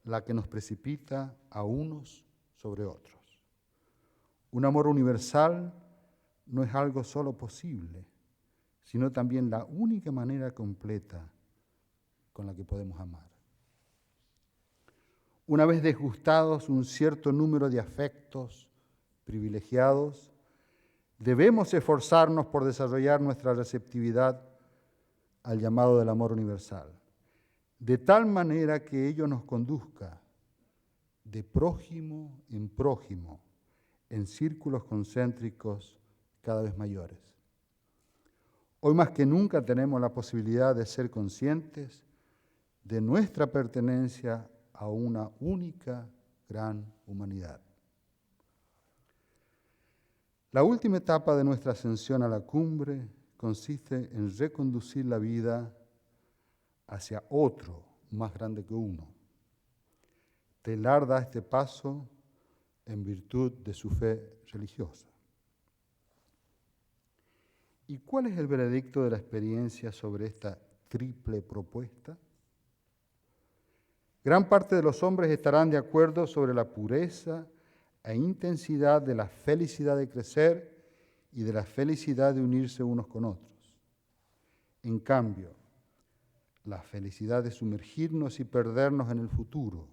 la que nos precipita a unos sobre otros. Un amor universal no es algo solo posible, sino también la única manera completa con la que podemos amar. Una vez desgustados un cierto número de afectos privilegiados, debemos esforzarnos por desarrollar nuestra receptividad al llamado del amor universal, de tal manera que ello nos conduzca de prójimo en círculos concéntricos cada vez mayores. Hoy más que nunca tenemos la posibilidad de ser conscientes de nuestra pertenencia a una única gran humanidad. La última etapa de nuestra ascensión a la cumbre consiste en reconducir la vida hacia otro más grande que uno. Teilhard da este paso en virtud de su fe religiosa. ¿Y cuál es el veredicto de la experiencia sobre esta triple propuesta? Gran parte de los hombres estarán de acuerdo sobre la pureza e intensidad de la felicidad de crecer y de la felicidad de unirse unos con otros. En cambio, la felicidad de sumergirnos y perdernos en el futuro,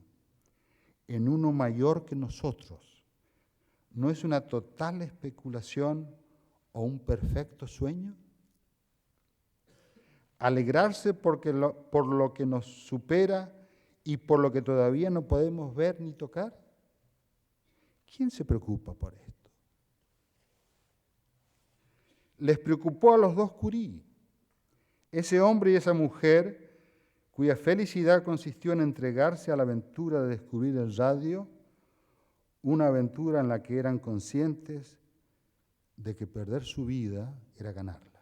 en uno mayor que nosotros, ¿no es una total especulación o un perfecto sueño? Alegrarse por lo que nos supera y por lo que todavía no podemos ver ni tocar. ¿Quién se preocupa por esto? Les preocupó a los dos Curie Ese hombre y esa mujer cuya felicidad consistió en entregarse a la aventura de descubrir el radio, una aventura en la que eran conscientes de que perder su vida era ganarla.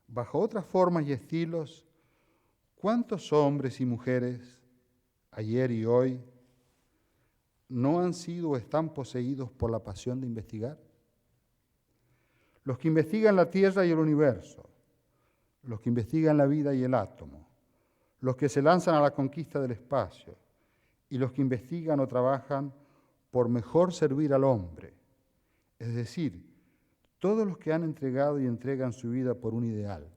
Bajo otras formas y estilos, ¿cuántos hombres y mujeres, ayer y hoy, no han sido o están poseídos por la pasión de investigar? Los que investigan la Tierra y el universo, los que investigan la vida y el átomo, los que se lanzan a la conquista del espacio y los que investigan o trabajan por mejor servir al hombre, es decir, todos los que han entregado y entregan su vida por un ideal.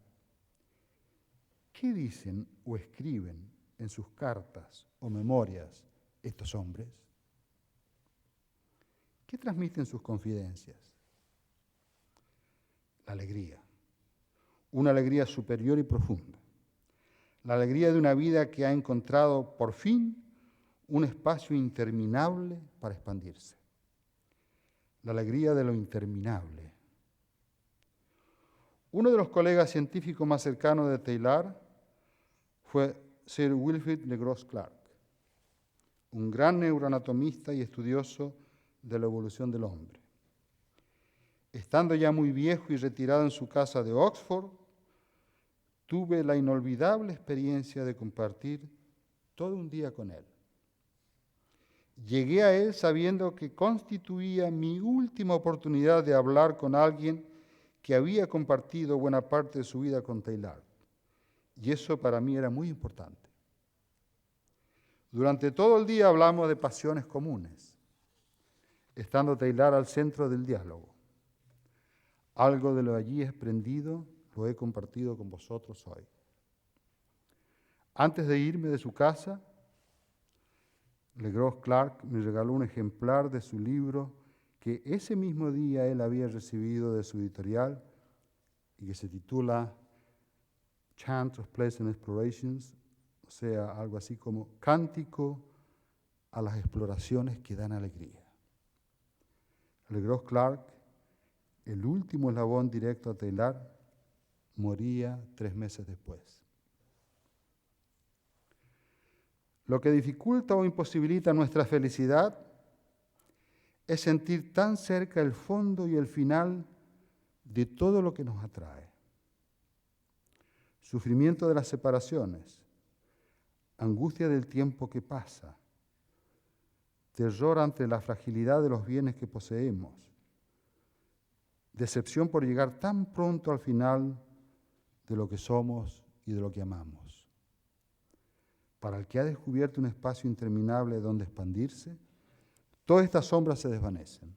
¿Qué dicen o escriben en sus cartas o memorias estos hombres? ¿Qué transmiten sus confidencias? La alegría, una alegría superior y profunda, la alegría de una vida que ha encontrado por fin un espacio interminable para expandirse, la alegría de lo interminable. Uno de los colegas científicos más cercanos de Teilhard fue Sir Wilfrid Le Gros Clark, un gran neuroanatomista y estudioso de la evolución del hombre. Estando ya muy viejo y retirado en su casa de Oxford, tuve la inolvidable experiencia de compartir todo un día con él. Llegué a él sabiendo que constituía mi última oportunidad de hablar con alguien que había compartido buena parte de su vida con Teilhard, y eso para mí era muy importante. Durante todo el día hablamos de pasiones comunes, estando Teilhard al centro del diálogo. Algo de lo allí aprendido lo he compartido con vosotros hoy. Antes de irme de su casa, Le Gros Clark me regaló un ejemplar de su libro que ese mismo día él había recibido de su editorial y que se titula Chant of Pleasant Explorations, o sea, algo así como Cántico a las exploraciones que dan alegría. Le Gros Clark, el último eslabón directo a Teilhard, moría 3 meses después. Lo que dificulta o imposibilita nuestra felicidad es sentir tan cerca el fondo y el final de todo lo que nos atrae. Sufrimiento de las separaciones, angustia del tiempo que pasa, terror ante la fragilidad de los bienes que poseemos, decepción por llegar tan pronto al final de lo que somos y de lo que amamos. Para el que ha descubierto un espacio interminable donde expandirse, todas estas sombras se desvanecen.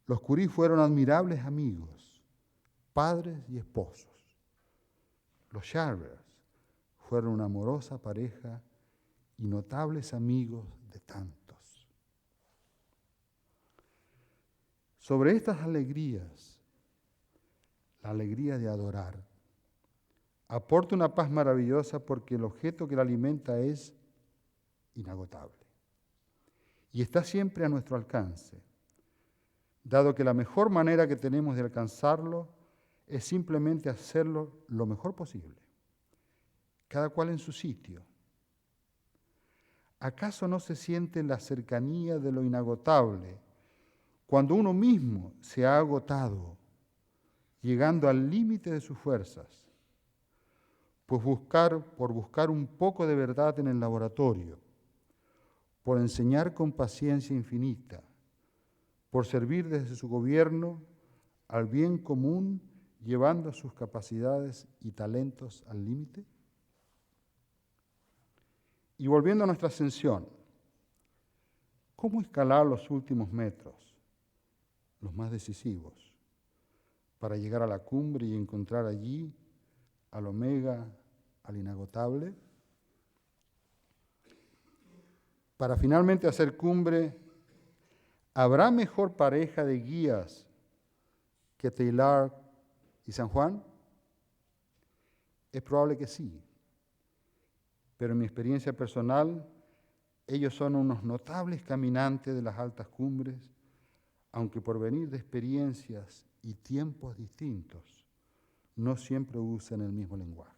Los Curie fueron admirables amigos, padres y esposos. Los Sharvers fueron una amorosa pareja y notables amigos de tantos. Sobre estas alegrías, la alegría de adorar, aporta una paz maravillosa porque el objeto que la alimenta es inagotable y está siempre a nuestro alcance, dado que la mejor manera que tenemos de alcanzarlo es simplemente hacerlo lo mejor posible, cada cual en su sitio. ¿Acaso no se siente la cercanía de lo inagotable cuando uno mismo se ha agotado, llegando al límite de sus fuerzas? Pues por buscar un poco de verdad en el laboratorio, por enseñar con paciencia infinita, por servir desde su gobierno al bien común, llevando sus capacidades y talentos al límite. Y volviendo a nuestra ascensión, ¿cómo escalar los últimos metros, los más decisivos, para llegar a la cumbre y encontrar allí al omega, al inagotable? Para finalmente hacer cumbre, ¿habrá mejor pareja de guías que Teilhard y San Juan? Es probable que sí, pero en mi experiencia personal, ellos son unos notables caminantes de las altas cumbres, aunque por venir de experiencias y tiempos distintos, no siempre usan el mismo lenguaje.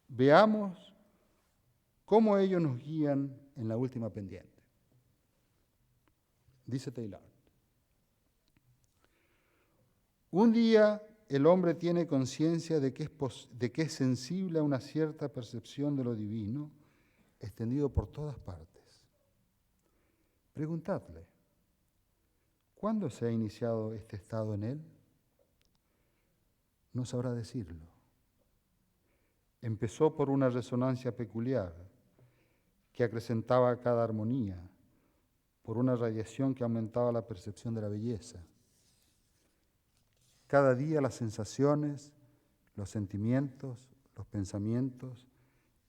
Veamos cómo ellos nos guían en la última pendiente. Dice Teilhard: un día el hombre tiene conciencia de que es sensible a una cierta percepción de lo divino, extendido por todas partes. Preguntadle, ¿cuándo se ha iniciado este estado en él? No sabrá decirlo. Empezó por una resonancia peculiar que acrecentaba cada armonía, por una radiación que aumentaba la percepción de la belleza. Cada día las sensaciones, los sentimientos, los pensamientos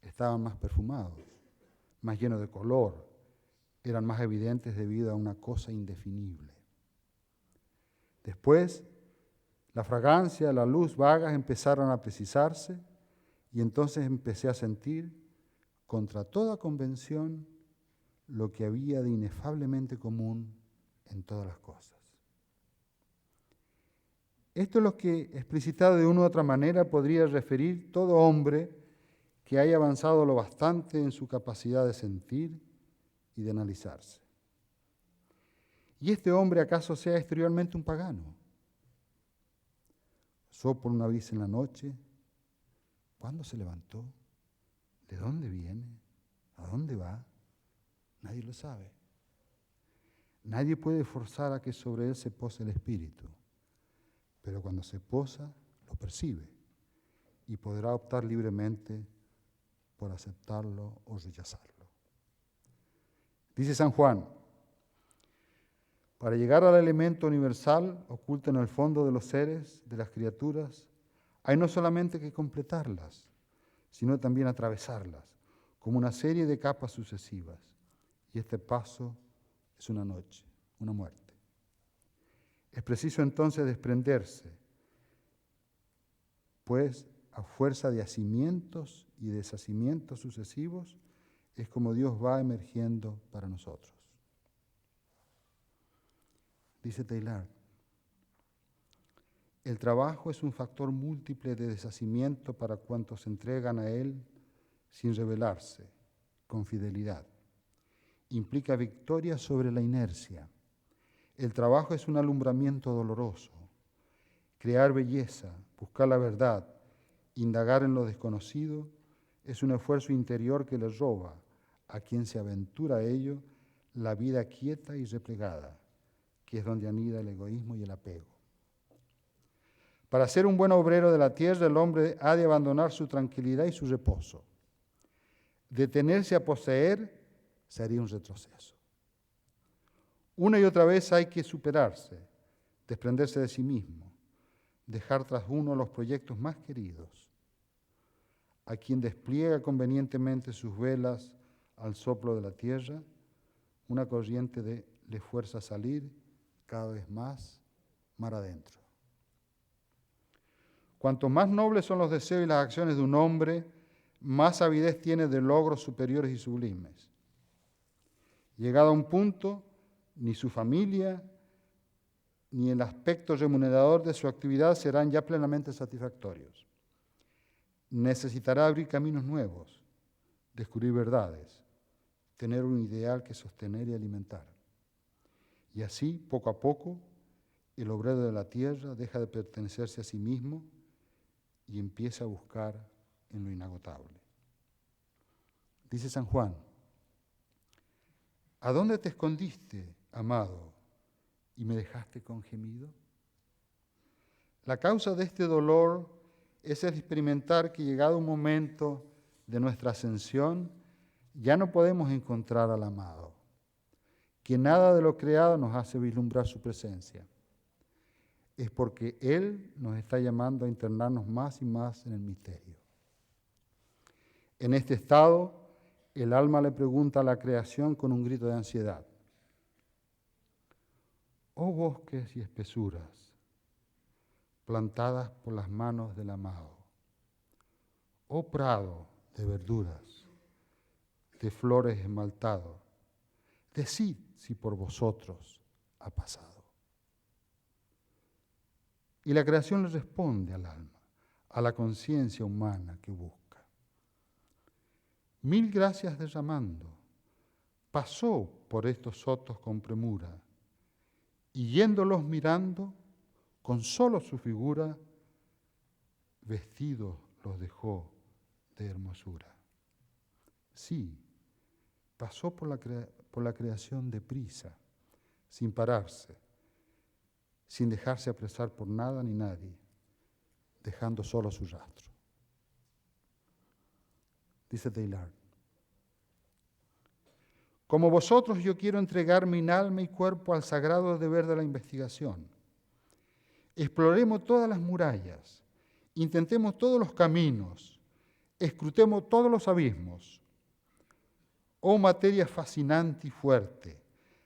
estaban más perfumados, más llenos de color, eran más evidentes debido a una cosa indefinible. Después, la fragancia, la luz vagas empezaron a precisarse y entonces empecé a sentir, contra toda convención, lo que había de inefablemente común en todas las cosas. Esto es lo que, explicitado de una u otra manera, podría referir todo hombre que haya avanzado lo bastante en su capacidad de sentir y de analizarse. ¿Y este hombre acaso sea exteriormente un pagano? Sopla una brisa en la noche. ¿Cuándo se levantó? ¿De dónde viene? ¿A dónde va? Nadie lo sabe. Nadie puede forzar a que sobre él se pose el espíritu, pero cuando se posa, lo percibe y podrá optar libremente por aceptarlo o rechazarlo. Dice San Juan: para llegar al elemento universal oculto en el fondo de los seres, de las criaturas, hay no solamente que completarlas, sino también atravesarlas, como una serie de capas sucesivas. Y este paso es una noche, una muerte. Es preciso entonces desprenderse, pues a fuerza de hacimientos y deshacimientos sucesivos es como Dios va emergiendo para nosotros. Dice Teilhard: el trabajo es un factor múltiple de deshacimiento para cuantos se entregan a él sin rebelarse, con fidelidad. Implica victoria sobre la inercia. El trabajo es un alumbramiento doloroso. Crear belleza, buscar la verdad, indagar en lo desconocido, es un esfuerzo interior que le roba a quien se aventura a ello la vida quieta y replegada, que es donde anida el egoísmo y el apego. Para ser un buen obrero de la tierra, el hombre ha de abandonar su tranquilidad y su reposo. Detenerse a poseer sería un retroceso. Una y otra vez hay que superarse, desprenderse de sí mismo, dejar tras uno los proyectos más queridos. A quien despliega convenientemente sus velas al soplo de la tierra, una corriente le fuerza a salir cada vez más mar adentro. Cuanto más nobles son los deseos y las acciones de un hombre, más avidez tiene de logros superiores y sublimes. Llegado a un punto, ni su familia ni el aspecto remunerador de su actividad serán ya plenamente satisfactorios. Necesitará abrir caminos nuevos, descubrir verdades, tener un ideal que sostener y alimentar. Y así, poco a poco, el obrero de la tierra deja de pertenecerse a sí mismo y empieza a buscar en lo inagotable. Dice San Juan: ¿a dónde te escondiste, amado, y me dejaste con gemido? La causa de este dolor es el experimentar que, llegado un momento de nuestra ascensión, ya no podemos encontrar al amado, que nada de lo creado nos hace vislumbrar su presencia. Es porque Él nos está llamando a internarnos más y más en el misterio. En este estado, el alma le pregunta a la creación con un grito de ansiedad: oh bosques y espesuras, plantadas por las manos del amado, oh prado de verduras, de flores esmaltados, decid si por vosotros ha pasado. Y la creación le responde al alma: a la conciencia humana que busca. 1000 gracias derramando, pasó por estos sotos con premura, y yéndolos mirando, con solo su figura, vestidos los dejó de hermosura. Sí, pasó por la creación deprisa, sin pararse, sin dejarse apresar por nada ni nadie, dejando solo su rastro. Dice Teilhard: como vosotros yo quiero entregar mi alma y cuerpo al sagrado deber de la investigación. Exploremos todas las murallas, intentemos todos los caminos, escrutemos todos los abismos. Oh materia fascinante y fuerte,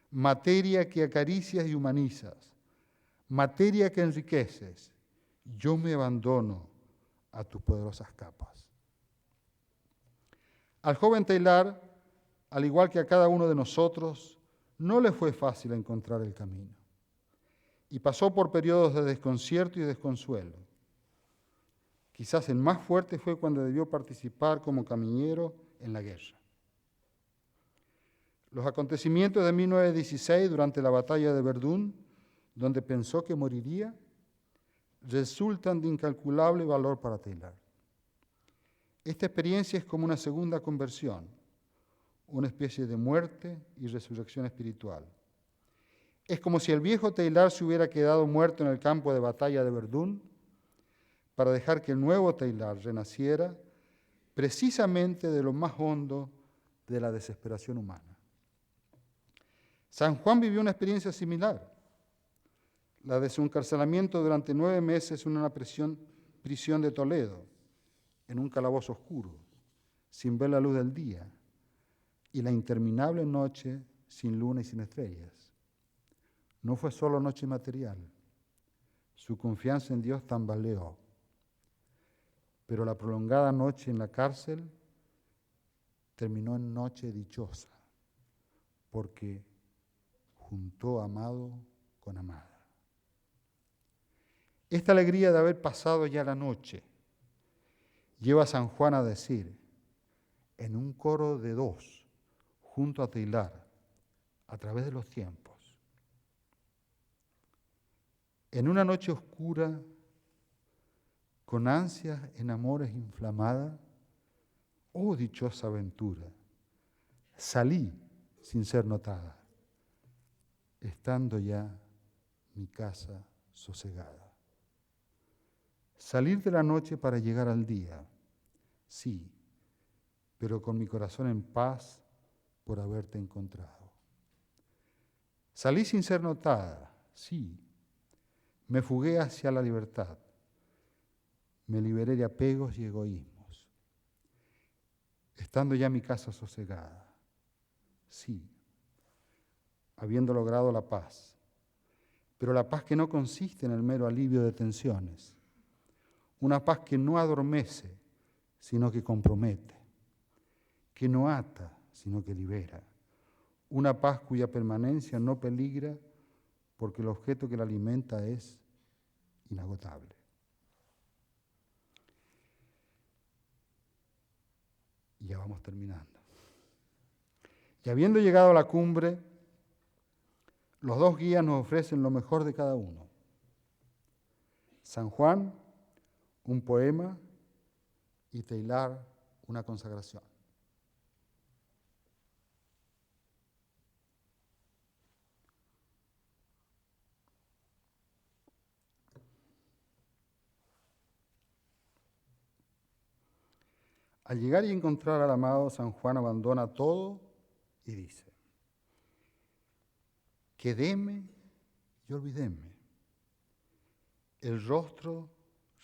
materia que acaricias y humanizas, materia que enriqueces, yo me abandono a tus poderosas capas. Al joven Teilhard, al igual que a cada uno de nosotros, no le fue fácil encontrar el camino y pasó por periodos de desconcierto y desconsuelo. Quizás el más fuerte fue cuando debió participar como caminero en la guerra. Los acontecimientos de 1916 durante la batalla de Verdún, donde pensó que moriría, resultan de incalculable valor para Teilhard. Esta experiencia es como una segunda conversión, una especie de muerte y resurrección espiritual. Es como si el viejo Teilhard se hubiera quedado muerto en el campo de batalla de Verdún para dejar que el nuevo Teilhard renaciera precisamente de lo más hondo de la desesperación humana. San Juan vivió una experiencia similar, la de su encarcelamiento durante 9 meses en una prisión de Toledo, en un calabozo oscuro, sin ver la luz del día, y la interminable noche sin luna y sin estrellas. No fue solo noche material, su confianza en Dios tambaleó, pero la prolongada noche en la cárcel terminó en noche dichosa, porque juntó amado con amada. Esta alegría de haber pasado ya la noche lleva a San Juan a decir, en un coro de 2, junto a Teilhard, a través de los tiempos, en una noche oscura, con ansias en amores inflamada, oh dichosa aventura, salí sin ser notada, estando ya mi casa sosegada. Salir de la noche para llegar al día, sí, pero con mi corazón en paz por haberte encontrado. Salí sin ser notada, sí, me fugué hacia la libertad, me liberé de apegos y egoísmos, estando ya mi casa sosegada, sí, habiendo logrado la paz, pero la paz que no consiste en el mero alivio de tensiones, una paz que no adormece, sino que compromete, que no ata, sino que libera, una paz cuya permanencia no peligra porque el objeto que la alimenta es inagotable. Y ya vamos terminando. Y habiendo llegado a la cumbre, los 2 guías nos ofrecen lo mejor de cada uno. San Juan, un poema, y Teilhard, una consagración. Al llegar y encontrar al amado, San Juan abandona todo y dice, quedéme y olvidéme, el rostro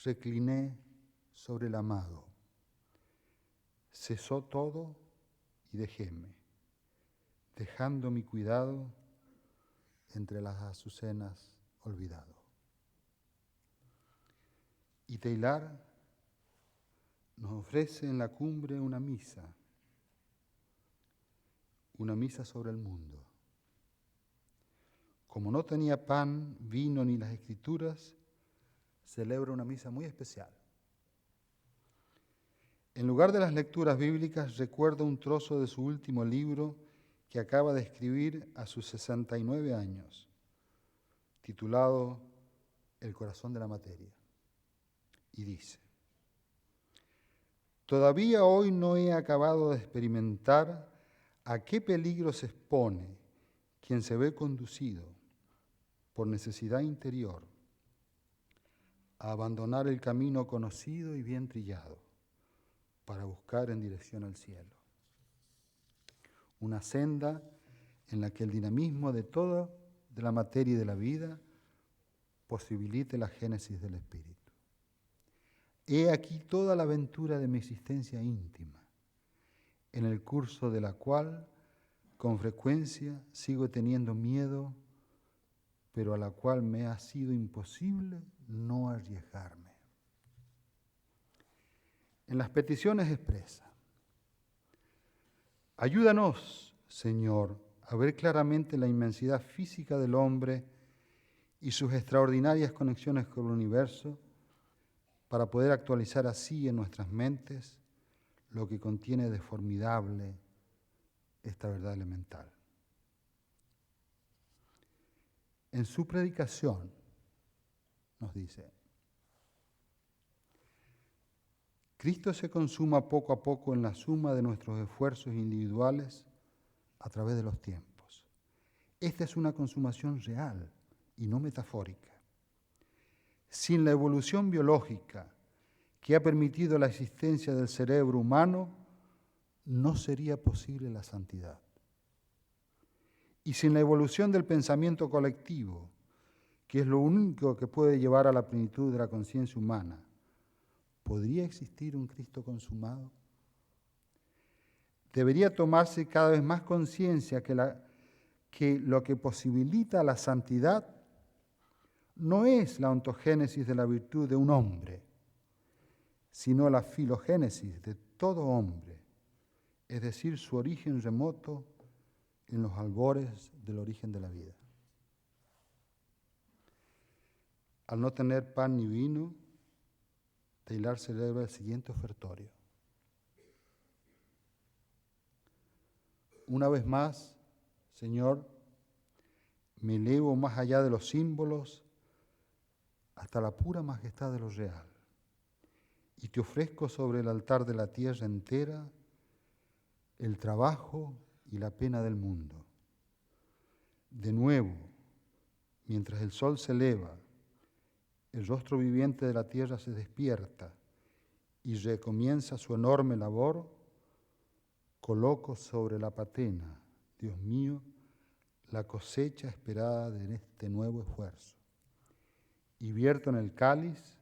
recliné sobre el amado, cesó todo y dejéme, dejando mi cuidado entre las azucenas olvidado. Y Teilhard nos ofrece en la cumbre una misa sobre el mundo. Como no tenía pan, vino ni las escrituras, celebra una misa muy especial. En lugar de las lecturas bíblicas, recuerdo un trozo de su último libro que acaba de escribir a sus 69 años, titulado El corazón de la materia. Y dice: todavía hoy no he acabado de experimentar a qué peligro se expone quien se ve conducido por necesidad interior a abandonar el camino conocido y bien trillado para buscar en dirección al cielo. Una senda en la que el dinamismo de toda de la materia y de la vida posibilite la génesis del espíritu. He aquí toda la aventura de mi existencia íntima, en el curso de la cual con frecuencia sigo teniendo miedo, pero a la cual me ha sido imposible no arriesgarme. En las peticiones expresa: ayúdanos, Señor, a ver claramente la inmensidad física del hombre y sus extraordinarias conexiones con el universo, para poder actualizar así en nuestras mentes lo que contiene de formidable esta verdad elemental. En su predicación nos dice: Cristo se consuma poco a poco en la suma de nuestros esfuerzos individuales a través de los tiempos. Esta es una consumación real y no metafórica. Sin la evolución biológica que ha permitido la existencia del cerebro humano, no sería posible la santidad. Y sin la evolución del pensamiento colectivo, que es lo único que puede llevar a la plenitud de la conciencia humana, ¿podría existir un Cristo consumado? Debería tomarse cada vez más conciencia que lo que posibilita la santidad no es la ontogénesis de la virtud de un hombre, sino la filogénesis de todo hombre, es decir, su origen remoto en los albores del origen de la vida. Al no tener pan ni vino, Teilhard celebra el siguiente ofertorio. Una vez más, Señor, me elevo más allá de los símbolos hasta la pura majestad de lo real, y te ofrezco sobre el altar de la tierra entera el trabajo y la pena del mundo. De nuevo, mientras el sol se eleva, el rostro viviente de la tierra se despierta y recomienza su enorme labor, coloco sobre la patena, Dios mío, la cosecha esperada de este nuevo esfuerzo, y vierto en el cáliz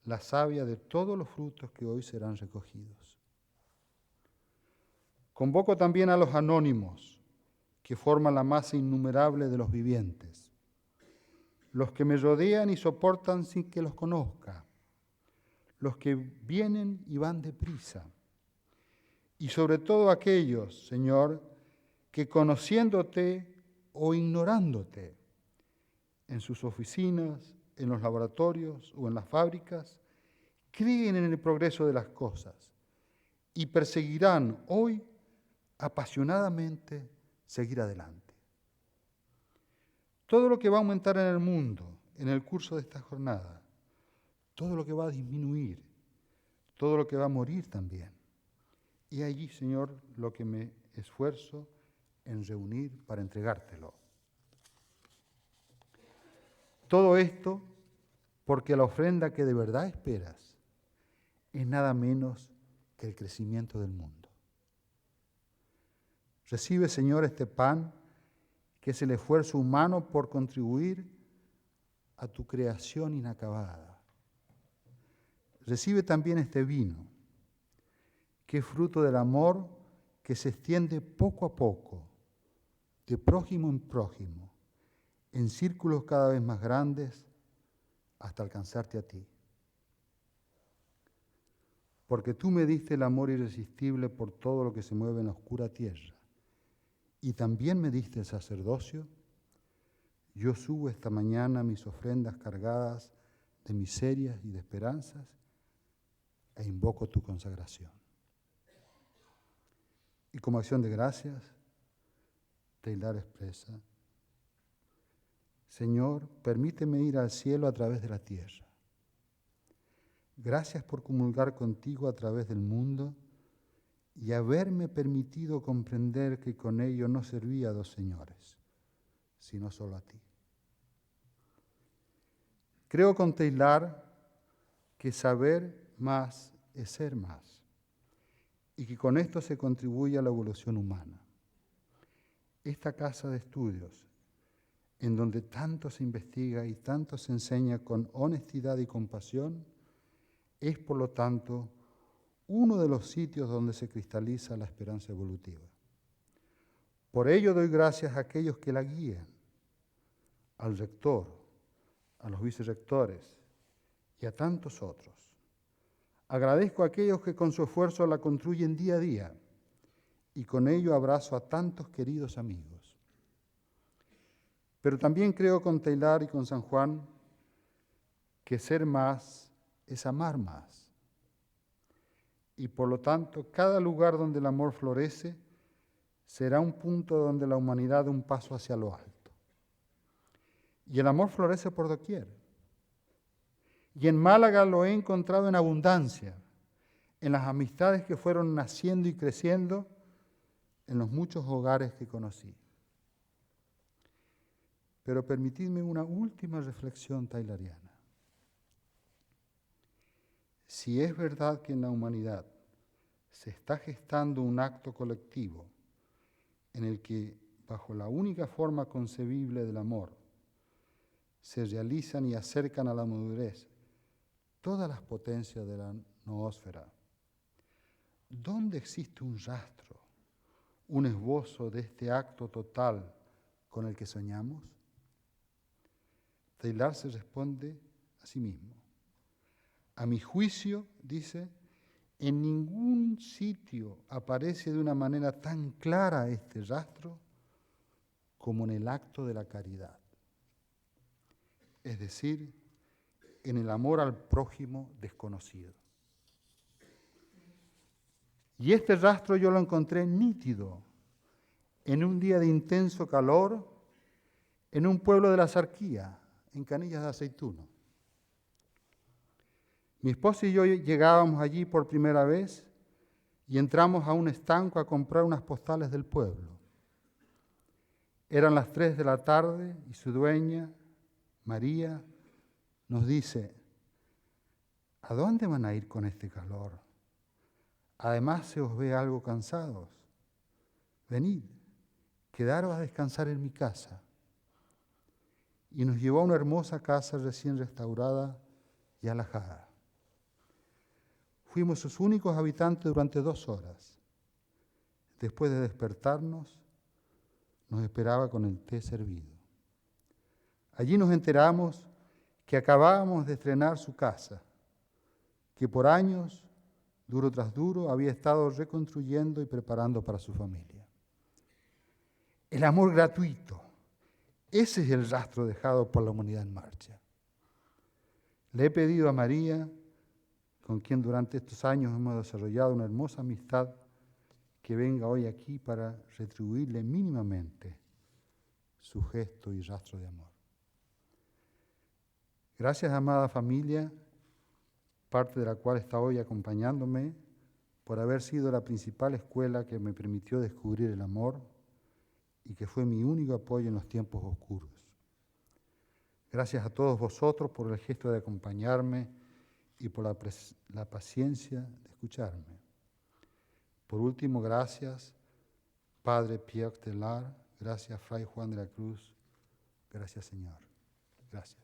la savia de todos los frutos que hoy serán recogidos. Convoco también a los anónimos, que forman la masa innumerable de los vivientes, los que me rodean y soportan sin que los conozca, los que vienen y van deprisa, y sobre todo aquellos, Señor, que conociéndote o ignorándote, en sus oficinas, en los laboratorios o en las fábricas, creen en el progreso de las cosas y perseguirán hoy apasionadamente seguir adelante. Todo lo que va a aumentar en el mundo en el curso de esta jornada, todo lo que va a disminuir, todo lo que va a morir también. Y allí, Señor, lo que me esfuerzo en reunir para entregártelo. Todo esto porque la ofrenda que de verdad esperas es nada menos que el crecimiento del mundo. Recibe, Señor, este pan que es el esfuerzo humano por contribuir a tu creación inacabada. Recibe también este vino, que es fruto del amor que se extiende poco a poco, de prójimo en prójimo, en círculos cada vez más grandes, hasta alcanzarte a ti. Porque tú me diste el amor irresistible por todo lo que se mueve en la oscura tierra, y también me diste el sacerdocio, yo subo esta mañana mis ofrendas cargadas de miserias y de esperanzas e invoco tu consagración. Y como acción de gracias, Teilhard expresa: Señor, permíteme ir al cielo a través de la tierra. Gracias por comulgar contigo a través del mundo y haberme permitido comprender que con ello no servía a dos señores, sino solo a ti. Creo con Teilhard que saber más es ser más, y que con esto se contribuye a la evolución humana. Esta casa de estudios, en donde tanto se investiga y tanto se enseña con honestidad y compasión, es por lo tanto uno de los sitios donde se cristaliza la esperanza evolutiva. Por ello doy gracias a aquellos que la guían, al rector, a los vicerrectores y a tantos otros. Agradezco a aquellos que con su esfuerzo la construyen día a día y con ello abrazo a tantos queridos amigos. Pero también creo con Teilhard y con San Juan que ser más es amar más. Y por lo tanto, cada lugar donde el amor florece será un punto donde la humanidad dé un paso hacia lo alto. Y el amor florece por doquier. Y en Málaga lo he encontrado en abundancia, en las amistades que fueron naciendo y creciendo, en los muchos hogares que conocí. Pero permitidme una última reflexión tailariana. Si es verdad que en la humanidad se está gestando un acto colectivo en el que, bajo la única forma concebible del amor, se realizan y acercan a la madurez todas las potencias de la noósfera, ¿dónde existe un rastro, un esbozo de este acto total con el que soñamos? Teilhard se responde a sí mismo. A mi juicio, dice, en ningún sitio aparece de una manera tan clara este rastro como en el acto de la caridad. Es decir, en el amor al prójimo desconocido. Y este rastro yo lo encontré nítido en un día de intenso calor en un pueblo de la Sarquía, en Canillas de Aceituno. Mi esposa y yo llegábamos allí por primera vez y entramos a un estanco a comprar unas postales del pueblo. Eran las 3 de la tarde y su dueña, María, nos dice: ¿a dónde van a ir con este calor? Además se os ve algo cansados. Venid, quedaros a descansar en mi casa. Y nos llevó a una hermosa casa recién restaurada y alhajada. Fuimos sus únicos habitantes durante 2 horas. Después de despertarnos, nos esperaba con el té servido. Allí nos enteramos que acabábamos de estrenar su casa, que por años, duro tras duro, había estado reconstruyendo y preparando para su familia. El amor gratuito, ese es el rastro dejado por la humanidad en marcha. Le he pedido a María, con quien durante estos años hemos desarrollado una hermosa amistad, que venga hoy aquí para retribuirle mínimamente su gesto y rastro de amor. Gracias, amada familia, parte de la cual está hoy acompañándome, por haber sido la principal escuela que me permitió descubrir el amor y que fue mi único apoyo en los tiempos oscuros. Gracias a todos vosotros por el gesto de acompañarme y por la paciencia de escucharme. Por último, gracias, Padre Pierre Teilhard, gracias, Fray Juan de la Cruz, gracias, Señor. Gracias.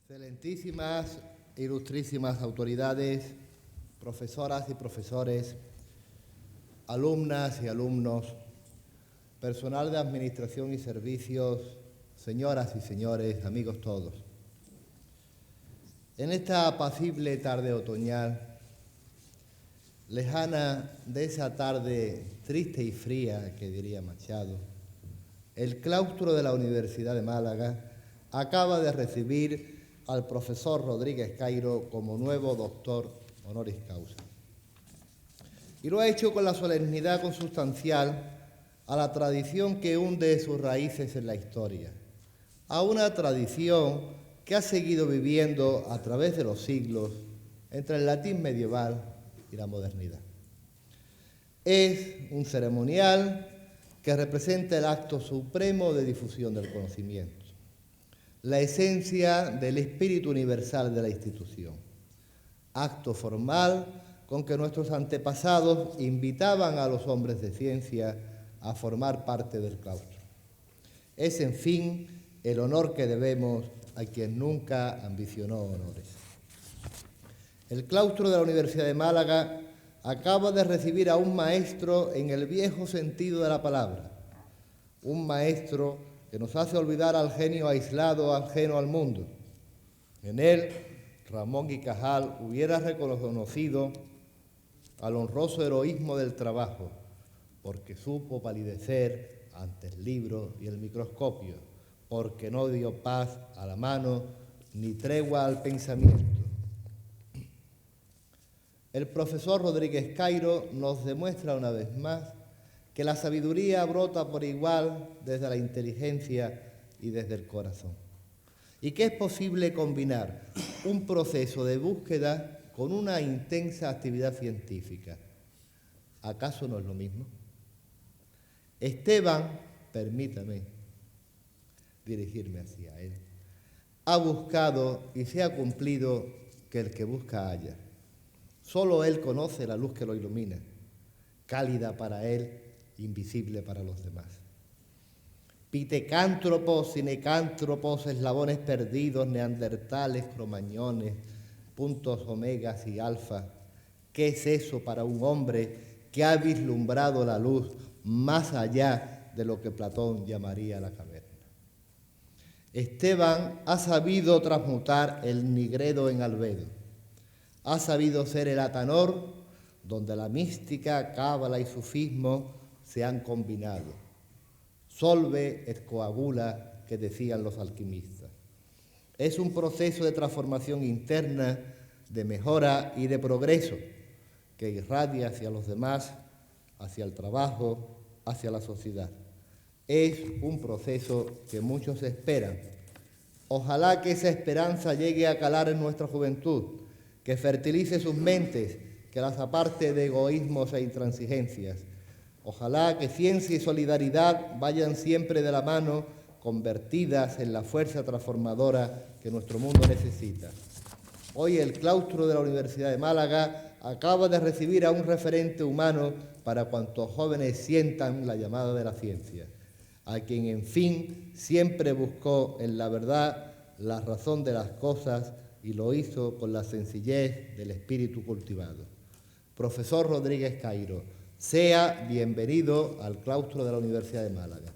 Excelentísimas, ilustrísimas autoridades, profesoras y profesores, alumnas y alumnos, personal de administración y servicios, señoras y señores, amigos todos. En esta apacible tarde otoñal, lejana de esa tarde triste y fría que diría Machado, el claustro de la Universidad de Málaga acaba de recibir al profesor Rodríguez Cairo como nuevo doctor honoris causa. Y lo ha hecho con la solemnidad consustancial a la tradición que hunde sus raíces en la historia, a una tradición que ha seguido viviendo a través de los siglos entre el latín medieval y la modernidad. Es un ceremonial que representa el acto supremo de difusión del conocimiento, la esencia del espíritu universal de la institución, acto formal con que nuestros antepasados invitaban a los hombres de ciencia a formar parte del claustro. Es, en fin, el honor que debemos a quien nunca ambicionó honores. El claustro de la Universidad de Málaga acaba de recibir a un maestro en el viejo sentido de la palabra, un maestro que nos hace olvidar al genio aislado, ajeno al mundo. En él, Ramón y Cajal hubiera reconocido al honroso heroísmo del trabajo, porque supo palidecer ante el libro y el microscopio, porque no dio paz a la mano ni tregua al pensamiento. El profesor Rodríguez Cairo nos demuestra una vez más que la sabiduría brota por igual desde la inteligencia y desde el corazón, y que es posible combinar un proceso de búsqueda con una intensa actividad científica. ¿Acaso no es lo mismo? Esteban, permítame dirigirme hacia él, ha buscado y se ha cumplido que el que busca halla. Solo él conoce la luz que lo ilumina, cálida para él, invisible para los demás. Pitecántropos, cinecántropos, eslabones perdidos, neandertales, cromañones, puntos omegas y alfa. ¿Qué es eso para un hombre que ha vislumbrado la luz más allá de lo que Platón llamaría la caverna? Esteban ha sabido transmutar el nigredo en albedo. Ha sabido ser el atanor donde la mística, cábala y sufismo se han combinado. Solve et coagula, que decían los alquimistas. Es un proceso de transformación interna, de mejora y de progreso, que irradia hacia los demás, hacia el trabajo, hacia la sociedad. Es un proceso que muchos esperan. Ojalá que esa esperanza llegue a calar en nuestra juventud, que fertilice sus mentes, que las aparte de egoísmos e intransigencias. Ojalá que ciencia y solidaridad vayan siempre de la mano, convertidas en la fuerza transformadora que nuestro mundo necesita. Hoy el claustro de la Universidad de Málaga acaba de recibir a un referente humano para cuantos jóvenes sientan la llamada de la ciencia, a quien, en fin, siempre buscó en la verdad la razón de las cosas y lo hizo con la sencillez del espíritu cultivado. Profesor Rodríguez Cairo, sea bienvenido al claustro de la Universidad de Málaga.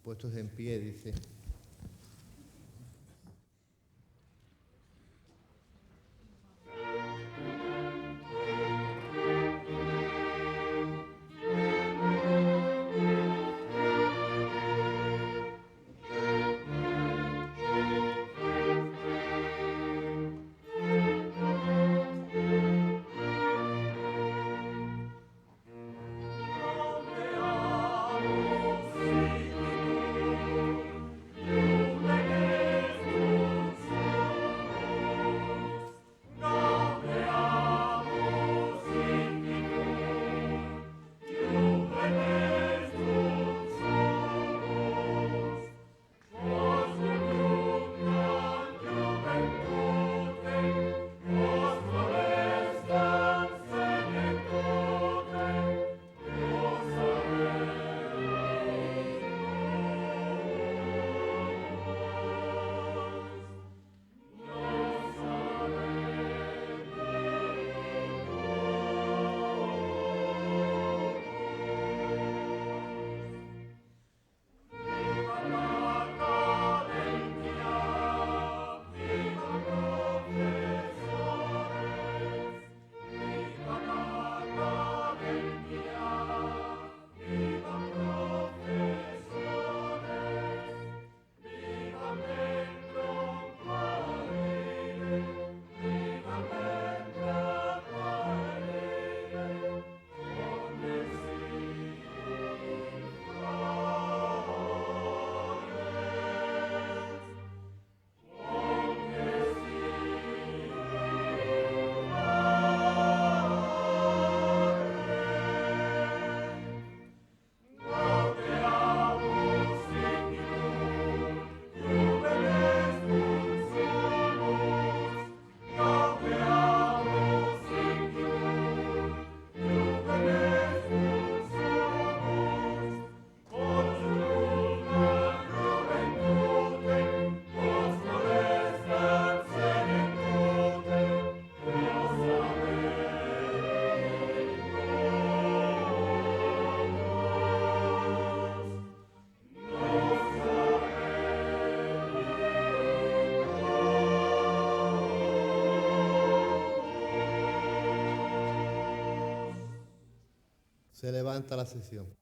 Puestos en pie, dice. Se levanta la sesión.